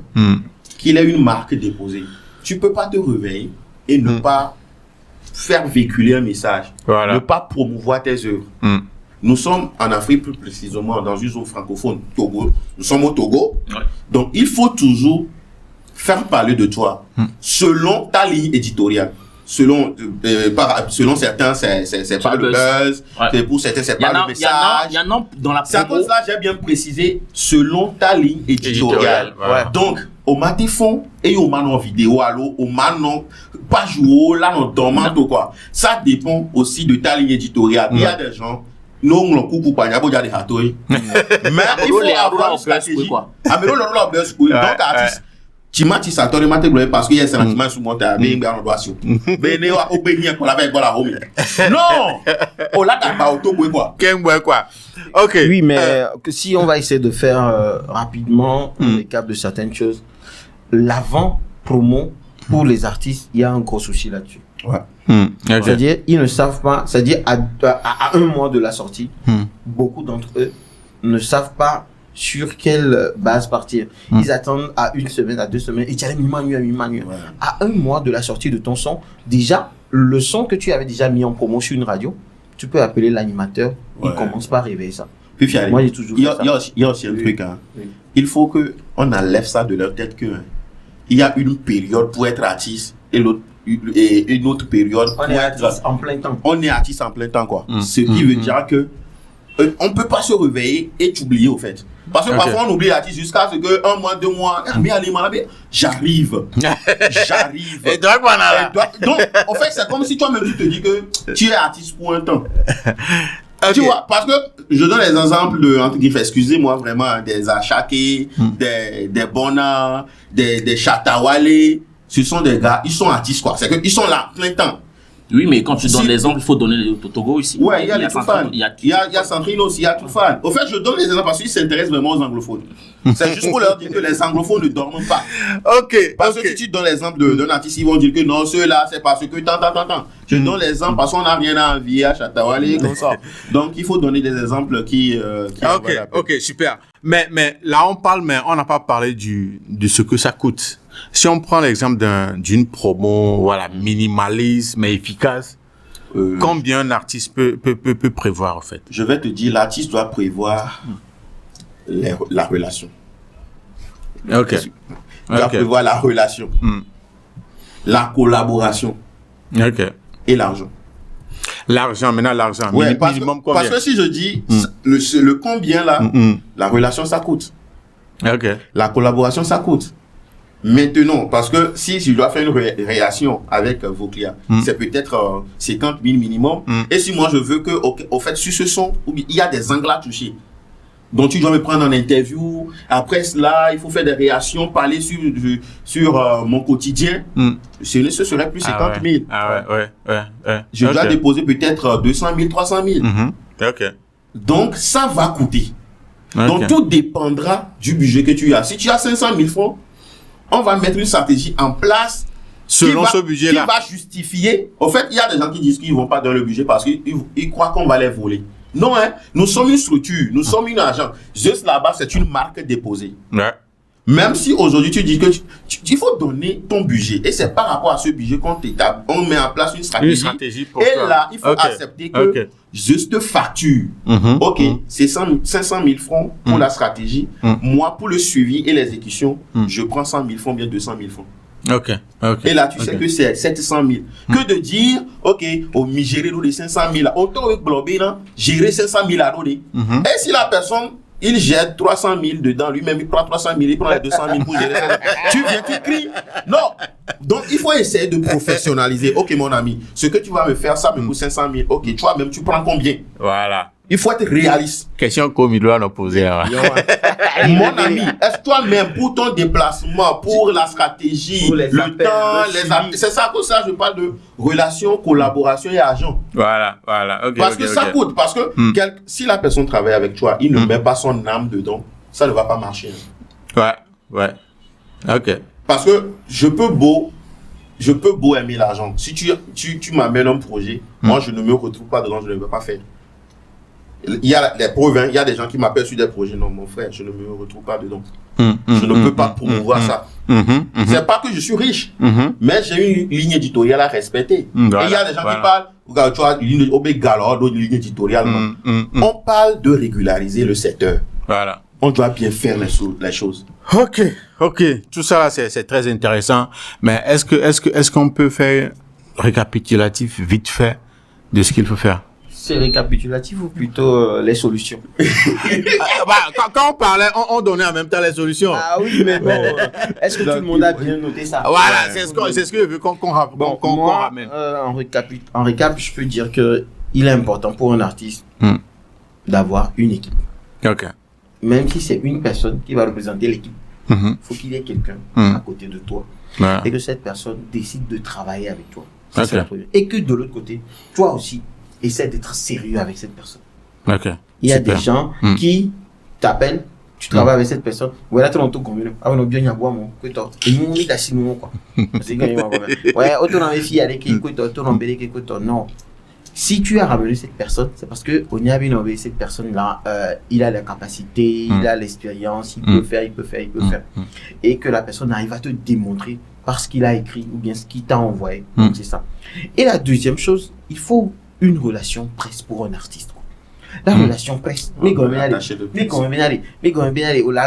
qu'il est une marque déposée. Tu peux pas te réveiller et ne pas faire véhiculer un message, ne pas promouvoir tes œuvres. Nous sommes en Afrique, plus précisément dans une zone francophone, Togo. Nous sommes au Togo. Donc, il faut toujours faire parler de toi selon ta ligne éditoriale. Selon certains, c'est pas le buzz. Pour certains, c'est pas le message. Il y en a dans la promo. C'est à cause de ça, j'ai bien précisé, selon ta ligne éditoriale. Donc, au matifon et au manon vidéo, au manon pas jouer, là, non, dormant ou quoi. Ça dépend aussi de ta ligne éditoriale. Il y a des gens, non, on coupe pas, il y a des hatouilles. Mais il faut avoir une stratégie. Donc, artiste. Timati Satori mate gloire parce qu'il y a un sentiment sous mon terre, mais il y a un doigt sur. Venez à obéir pour la veille pour la home. Non! On l'a pas auto quoi. Quoi. Ok. Oui, mais si on va essayer de faire rapidement un récap de certaines choses, l'avant-promo pour les artistes, il y a un gros souci là-dessus. C'est-à-dire, ils ne savent pas, c'est-à-dire à un mois de la sortie, beaucoup d'entre eux ne savent pas sur quelle base partir. Ils attendent à une semaine, à 2 semaines, et tu as à un mois de la sortie de ton son, déjà, le son que tu avais déjà mis en promo sur une radio, tu peux appeler l'animateur, il commence par réveiller ça. Puis, moi, j'ai toujours il y a aussi un truc, il faut qu'on enlève ça de leur tête que il y a une période pour être artiste et une autre période pour être artiste en plein temps. On est artiste en plein temps, quoi. Ce qui veut dire que on peut pas se réveiller et t'oublier, au fait. Parce que parfois, on oublie l'artiste jusqu'à ce que 1 mois, 2 mois, j'arrive. Et donc, voilà. Donc, en fait, c'est comme si toi-même, tu te dis que tu es artiste pour un temps. Tu vois, parce que je donne les exemples de, entre guillemets, excusez-moi vraiment, des Achaké, des Bona, des Chatawale. Ce sont des gars, ils sont artistes, quoi. C'est qu'ils sont là, plein temps. Oui, mais quand tu donnes l'exemple, il faut donner le Togo aussi. Ouais, il y a les Toufan. Il y a Centrine aussi, il y a Toufan. Au fait, je donne les exemples parce qu'ils s'intéressent vraiment aux anglophones. C'est juste pour leur dire que les anglophones ne dorment pas. Parce que si tu donnes l'exemple d'un artiste, ils vont dire que non, ceux-là, c'est parce que tant. Je donne l'exemple parce qu'on n'a rien à envier à Chatawale, comme ça. Donc, il faut donner des exemples qui Ok, super. Mais là, on parle, mais on n'a pas parlé de ce que ça coûte. Si on prend l'exemple d'une promo, voilà, minimaliste, mais efficace, combien un artiste peut prévoir, en fait? Je vais te dire, l'artiste doit prévoir la relation. Ok. Il doit prévoir la relation, la collaboration et l'argent. Maintenant, l'argent. Ouais, minimum combien? Parce que si je dis le combien là, la relation, ça coûte. Ok. La collaboration, ça coûte. Maintenant, parce que si je dois faire une réaction avec vos clients, c'est peut-être 50 000 minimum. Et si moi je veux que, au fait, sur ce son, il y a des angles à toucher. Donc tu dois me prendre en interview. Après cela, il faut faire des réactions, parler sur mon quotidien. Ce serait plus 50 000. Je dois déposer peut-être 200 000, 300 000. Donc ça va coûter. Donc tout dépendra du budget que tu as. Si tu as 500 000 francs, on va mettre une stratégie en place selon ce budget-là. Qui va justifier. En fait, il y a des gens qui disent qu'ils ne vont pas dans le budget parce qu'ils croient qu'on va les voler. Non, nous sommes une structure, nous sommes une agence. Juste là-bas, c'est une marque déposée. Même si aujourd'hui tu dis que il faut donner ton budget et c'est par rapport à ce budget qu'on t'établit, on met en place une stratégie pour et là, il faut accepter que juste facture. C'est 500 000 francs pour la stratégie. Moi, pour le suivi et l'exécution, je prends 100 000 francs, bien 200 000 francs. Et là, tu sais que c'est 700 000. Que de dire, gérer les 500 000, autant globé, gérer 500 000 à l'année. Et si la personne, il jette 300 000 dedans, lui-même il prend 300 000, il prend les 200 000 pour gérer ça. Tu viens, tu cries. Non. Donc, il faut essayer de professionnaliser. Ok, mon ami, ce que tu vas me faire, ça me coûte 500 000. Ok, toi-même, tu prends combien? Voilà. Il faut être réaliste. Question comme il doit nous poser. Mon ami, est-ce toi-même, pour ton déplacement, pour la stratégie, le temps, les appels, c'est ça que ça, je parle de relation, collaboration et argent. Voilà. Parce que ça coûte. Parce que si la personne travaille avec toi, il ne met pas son âme dedans, ça ne va pas marcher. Ouais. Ok. Parce que je peux beau aimer l'argent. Si tu m'amènes un projet, moi je ne me retrouve pas dedans, je ne vais pas faire. Il y a les preuves, il y a des gens qui m'appellent sur des projets. Non, mon frère, je ne me retrouve pas dedans. Je ne peux pas promouvoir ça. C'est pas que je suis riche, mais j'ai une ligne éditoriale à respecter. Et il y a des gens qui parlent, regarde, tu vois, une ligne éditoriale. On parle de régulariser le secteur. Voilà. On doit bien faire les choses. Ok. Tout ça, c'est très intéressant. Mais est-ce qu'on peut faire récapitulatif vite fait de ce qu'il faut faire? C'est récapitulatif ou plutôt les solutions? Quand on parlait, on donnait en même temps les solutions. Ah oui, mais bon, est-ce que tout le monde a bien noté ça? Voilà, c'est ce que je veux qu'on ramène. En récap, je peux dire que il est important pour un artiste d'avoir une équipe. Même si c'est une personne qui va représenter l'équipe, faut qu'il y ait quelqu'un à côté de toi et que cette personne décide de travailler avec toi. Et que de l'autre côté, toi aussi, essaie d'être sérieux avec cette personne. Il y a des gens qui t'appellent, tu travailles avec cette personne, voilà, tu l'entends convenu. Ah, on a bien y avoir mon couteau. Et nous, on est assis, nous, quoi. C'est quand même. Ouais, autant dans les filles, avec qui couteau, autant dans les couteau. Non. Si tu as ramené cette personne, c'est parce que on y a bien envoyé cette personne-là, il a la capacité, il a l'expérience, il peut faire. Et que la personne arrive à te démontrer par ce qu'il a écrit ou bien ce qu'il t'a envoyé. Donc, c'est ça. Et la deuxième chose, il faut une relation presse pour un artiste. La relation presse, mais quand même la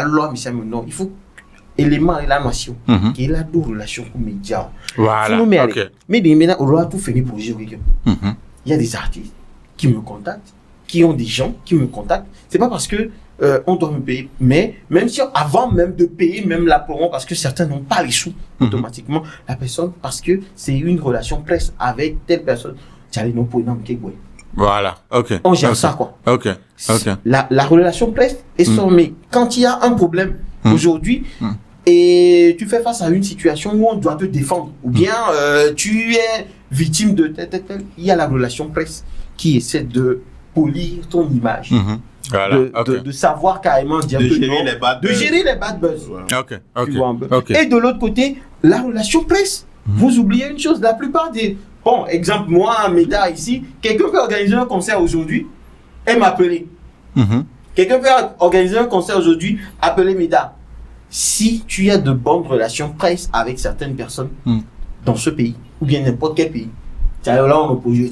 loi, non, il faut élément et la notion qui est la deux relations pour médias. Voilà. Mais maintenant, on doit tout faire pour jouer. Il y a des artistes qui me contactent, qui ont des gens qui me contactent. C'est pas parce que on doit me payer. Mais même si avant même de payer même la promo, parce que certains n'ont pas les sous automatiquement, la personne, parce que c'est une relation presse avec telle personne, voilà, ok. On gère ça, quoi. Ok. La relation presse est mais quand il y a un problème aujourd'hui, et tu fais face à une situation où on doit te défendre, ou bien tu es victime de tel, il y a la relation presse qui essaie de polir ton image. Voilà, de savoir carrément dire de que gérer non, les bad de gérer les bad buzz. Ok. Tu vois un peu. Et de l'autre côté, la relation presse. Vous oubliez une chose, la plupart des... Bon, exemple, moi, Médard ici, quelqu'un peut organiser un concert aujourd'hui et m'appeler. Quelqu'un peut organiser un concert aujourd'hui, appeler Médard. Si tu as de bonnes relations presse avec certaines personnes dans ce pays, ou bien n'importe quel pays, là, on peut dire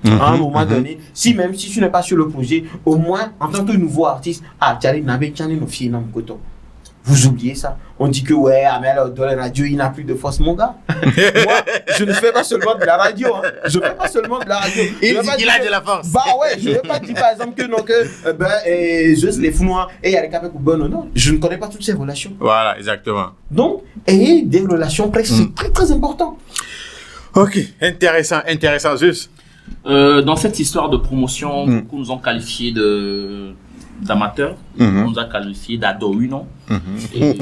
à un moment donné, même si tu n'es pas sur le projet, au moins, en tant que nouveau artiste, vous oubliez ça. On dit que dans la radio, il n'a plus de force, mon gars. Moi, je ne fais pas seulement de la radio. Je ne fais pas seulement de la radio. Il a de la force. Je ne vais pas dire par exemple que non, juste les fous noirs et il y a les capes ou non. Je ne connais pas toutes ces relations. Voilà, exactement. Donc, ayez des relations presse, c'est très très important. Ok, intéressant, juste. Dans cette histoire de promotion, beaucoup nous ont qualifié d'amateurs, on nous a qualifié d'ados, non? Et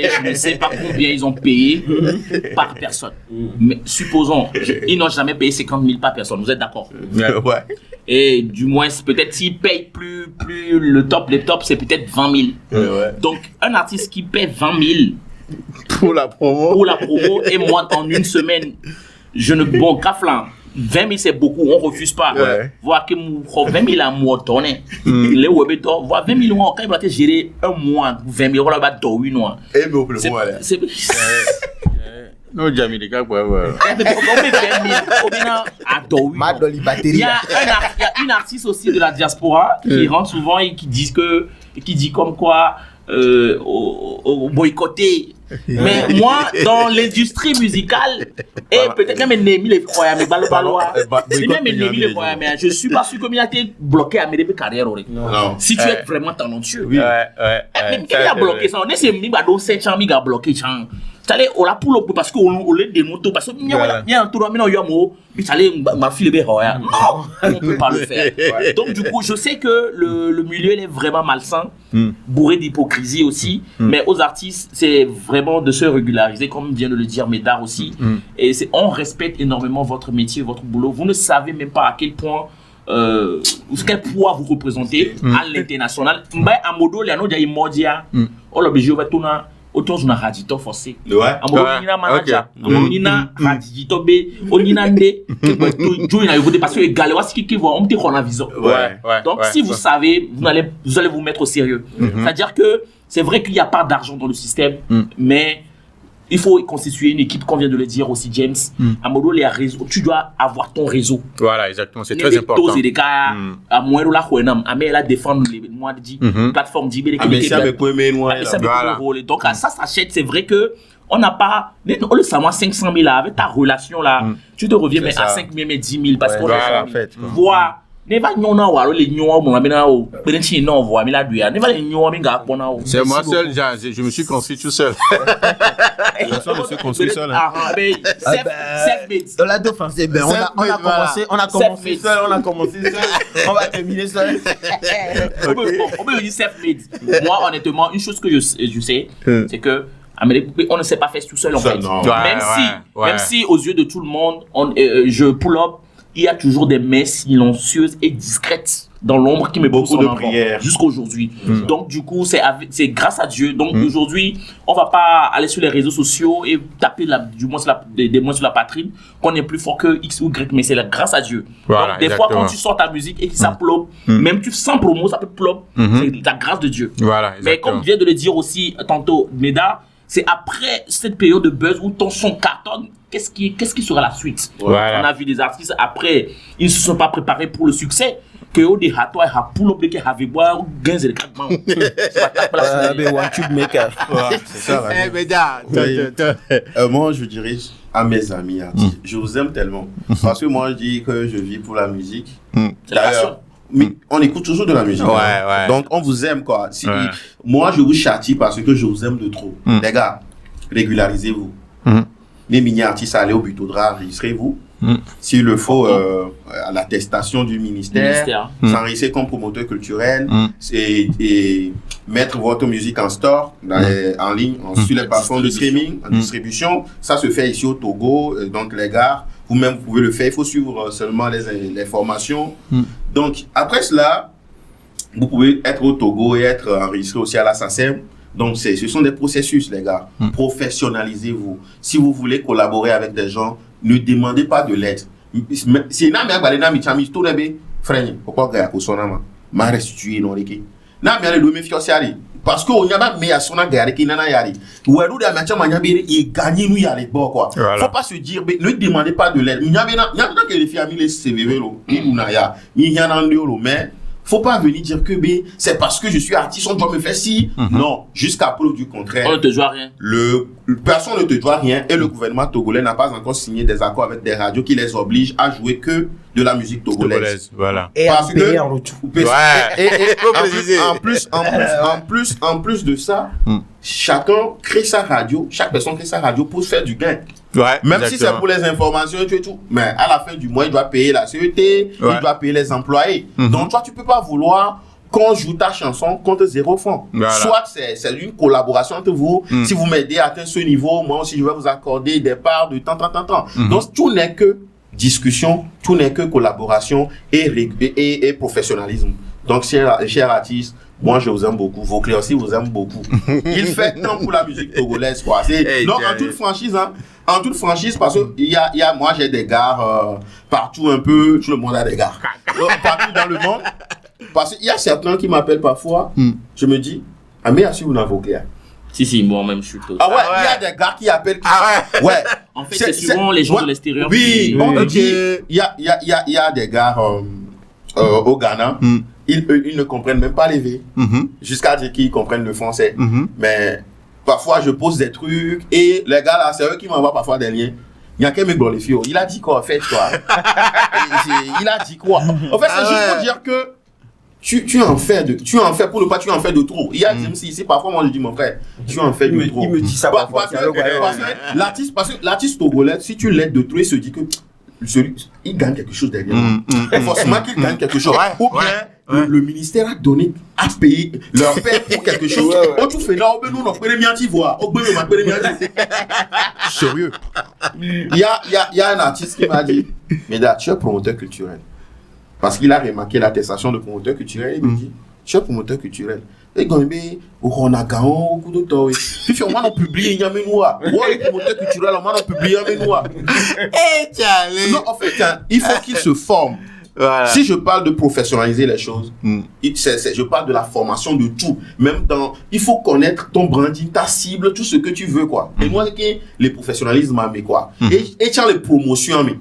je ne sais pas combien ils ont payé par personne. Mais supposons, ils n'ont jamais payé 50 000 par personne, vous êtes d'accord? Ouais. Et du moins, peut-être s'ils payent plus les tops, c'est peut-être 20 000. Donc, un artiste qui paie 20 000 pour la promo et moi, en une semaine, Kaflan, 20 000 c'est beaucoup, on refuse pas. Voir que 20 000 à mois tourné. Les webétors, voir 20 000 mois, quand il va te gérer un mois, 20 000 on va te donner 8 mois. Et bien, c'est non, Jamie, les gars, ouais. Il y a une artiste aussi de la diaspora qui rentre souvent et qui dit comme quoi boycotter. Mais moi, dans l'industrie musicale, et peut-être même les croyants, mais je suis pas sûr que il a été bloqué à mes carrières. Si tu es vraiment talentueux. Mais qui a bloqué ça? On est ces mibado 700 a bloqué ça. On l'a pour le parce qu'on les démonte parce que il y a un tour mais on ne peut pas le faire. Donc du coup, je sais que le milieu est vraiment malsain, bourré d'hypocrisie aussi, mais aux artistes, c'est vraiment de se régulariser, comme vient de le dire Médard aussi. Et on respecte énormément votre métier, votre boulot. Vous ne savez même pas à quel point quel poids vous représentez à l'international. À modo, il y a un immodia. On l'oblige à tourner. Autant on a radito forcé. Amorina manager, amorina radito be, onina nde, tu na yoko parce que galewa ce qui voit on te rend la vision. Donc si vous savez, vous allez vous mettre au sérieux. C'est-à-dire que c'est vrai qu'il n'y a pas d'argent dans le système, mais il faut constituer une équipe, comme vient de le dire aussi James. À modo les réseaux, tu dois avoir ton réseau. Voilà, exactement, c'est très important. Les cas à moins la khoenam, à mais la défendre les mois de plateforme d'ibé donc ça s'achète, c'est vrai que on n'a pas le savoir 500 000 là avec ta relation là, tu te reviens mais à 5 000 mais 10 000 parce qu'on a fait voir ne va nyona wa le nyoa mo amena o benchi non voit mais la duya ne va le nyoa mi ga pona o. C'est moi seul, je me suis construit tout seul. Je me suis construit seul. Dans la défense, on a commencé seul, on va terminer seul. On peut dire self-made. Moi honnêtement, une chose que je sais, c'est que on ne sait pas faire tout seul en fait. Même si aux yeux de tout le monde, je pull up, il y a toujours des mains silencieuses et discrètes dans l'ombre qui me poussent en avant jusqu'à aujourd'hui. Donc du coup, c'est grâce à Dieu. Donc aujourd'hui, on va pas aller sur les réseaux sociaux et taper des mots sur la poitrine qu'on est plus fort que X ou Y, mais c'est grâce à Dieu. Voilà, donc des fois, quand tu sors ta musique et que ça plop, même tu sans promo, ça peut plop, c'est la grâce de Dieu. Voilà, mais comme vient de le dire aussi tantôt Médard, c'est après cette période de buzz où ton son cartonne, qu'est-ce qui sera la suite? Voilà. On a vu des artistes après, ils ne se sont pas préparés pour le succès. Que au des hatois et pour l'obligé à voir gains et quatre moi je dirais à mes amis artistes, je vous aime tellement parce que moi je dis que je vis pour la musique. C'est la passion. mais on écoute toujours de la musique. Ouais. Donc, on vous aime, quoi. Moi, je vous châtie parce que je vous aime de trop. Les gars, régularisez-vous. Les mini-artistes, allez au bureau de drap, enregistrez-vous. S'il le faut, à l'attestation du ministère. S'enregistrer comme promoteur culturel et mettre votre musique en store, en ligne, sur les plateformes de streaming, en distribution. Ça se fait ici au Togo. Donc, les gars, vous-même, vous pouvez le faire. Il faut suivre seulement les formations. Donc, après cela, vous pouvez être au Togo et être enregistré aussi à la SACEM. Donc, ce sont des processus, les gars. Professionnalisez-vous. Si vous voulez collaborer avec des gens, ne demandez pas de l'aide. Si na me balena mi chami to nebe frère pourquoi ga ko sona ma restituer non leki na me ale do me fiosiari parce que onyaba me ya sona ga leki nana yari wedu da ma chama nyabere e gagner nous yari bon quoi. Faut pas se dire ne demandez pas de l'aide. Nyabena que les filles ami les CVV lo ni na ya ni yana ndolo mais faut pas venir dire que c'est parce que je suis artiste, on doit me faire ci. Non, jusqu'à preuve du contraire. On ne te doit rien. Personne ne te doit rien et le gouvernement togolais n'a pas encore signé des accords avec des radios qui les obligent à jouer que de la musique togolaise. Voilà. Et parce à payer en retour. En plus de ça, chacun crée sa radio, chaque personne crée sa radio pour faire du gain. Ouais, même si c'est pour les informations et tout, mais à la fin du mois, il doit payer la CET, il doit payer les employés. Donc toi, tu peux pas vouloir qu'on joue ta chanson contre 0 francs. Voilà. Soit c'est une collaboration entre vous. Si vous m'aidez à atteindre ce niveau, moi aussi, je vais vous accorder des parts de temps. Donc tout n'est que discussion, tout n'est que collaboration et professionnalisme. Donc, chers artistes, moi, je vous aime beaucoup. Vos clients aussi vous aiment beaucoup. Il fait tant pour la musique togolaise, quoi. Donc, en toute franchise, parce que moi, j'ai des gars partout un peu, tout le monde a des gars. Partout dans le monde. Parce qu'il y a certains qui m'appellent parfois, je me dis, ah, mais si vous n'avez aucun. Si, moi-même, je suis tout. Ah ouais, il y a des gars qui appellent. Ouais. En fait, c'est souvent les gens de l'extérieur. Oui, on me dit, il y a des gars au Ghana, ils ne comprennent même pas les V. Jusqu'à dire qu'ils comprennent le français. Mais parfois, je pose des trucs et les gars là, c'est eux qui m'envoient parfois des liens. Il y a qu'un mec dans les filles. Il a dit quoi, en fait, quoi? Il a dit quoi? En fait, c'est juste pour dire que tu en fais pour ne pas tu en fais de trop. Il y a ici parfois moi je dis mon frère, tu en fais de trop. Il me dit ça parfois. Parce que l'artiste togolais, si tu l'aides de trop, il se dit que il gagne quelque chose derrière. Forcément qu'il gagne quelque chose. Ou bien le ministère a donné, a payé leur père pour quelque chose. Tu fais là, nous on peut bien t'y voir. Sérieux. Il y a un artiste qui m'a dit, mais là, tu es promoteur culturel. Parce qu'il a remarqué l'attestation de promoteur culturel, il me dit, je suis promoteur culturel. Et quand on a gagné beaucoup de temps. Puis on a publié il y a mes noirs. Ouais, promoteur culturel, on a publié il y a mes noirs. Non, en fait, il faut qu'il se forme. Voilà. Si je parle de professionnaliser les choses, je parle de la formation de tout. Même il faut connaître ton branding, ta cible, tout ce que tu veux, quoi. Et moi, les professionnalismes, mais quoi. Et tiens, les promotions, mais.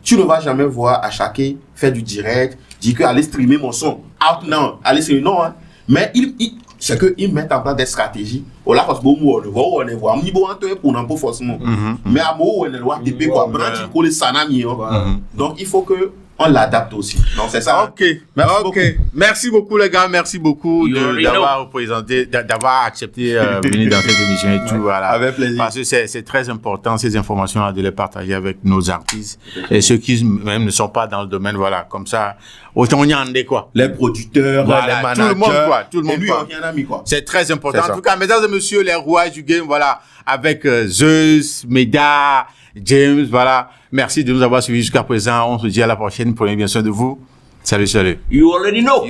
Tu ne vas jamais voir à chacun faire du direct, dire que allez streamer mon son. Out now, allez streamer, non, hein. Mais c'est qu'ils mettent en place des stratégies. Oh là, parce que on le voit, on le voit. On y voit un peu pour n'importe forcément. Mais à moi, on est loin de quoi. Branding pour les sanami. Donc, il faut que on l'adapte aussi. Donc, c'est ça. Ok. Merci beaucoup, les gars. Merci beaucoup d'avoir représenté, d'avoir accepté venir dans cette émission et tout. Voilà. Avec plaisir. Parce que c'est très important, ces informations-là, de les partager avec nos artistes et ceux qui même ne sont pas dans le domaine. Voilà. Comme ça, autant y en a quoi. Les producteurs, voilà, les managers. Tout le monde, quoi. Tout le monde, et lui, quoi. On y en a mis, quoi. C'est très important. En tout cas, mesdames et messieurs, les rouages du game, voilà. Avec Zeus, Meda, James, voilà. Merci de nous avoir suivis jusqu'à présent. On se dit à la prochaine. Prenez bien soin de vous. Salut. You already know.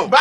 Bye.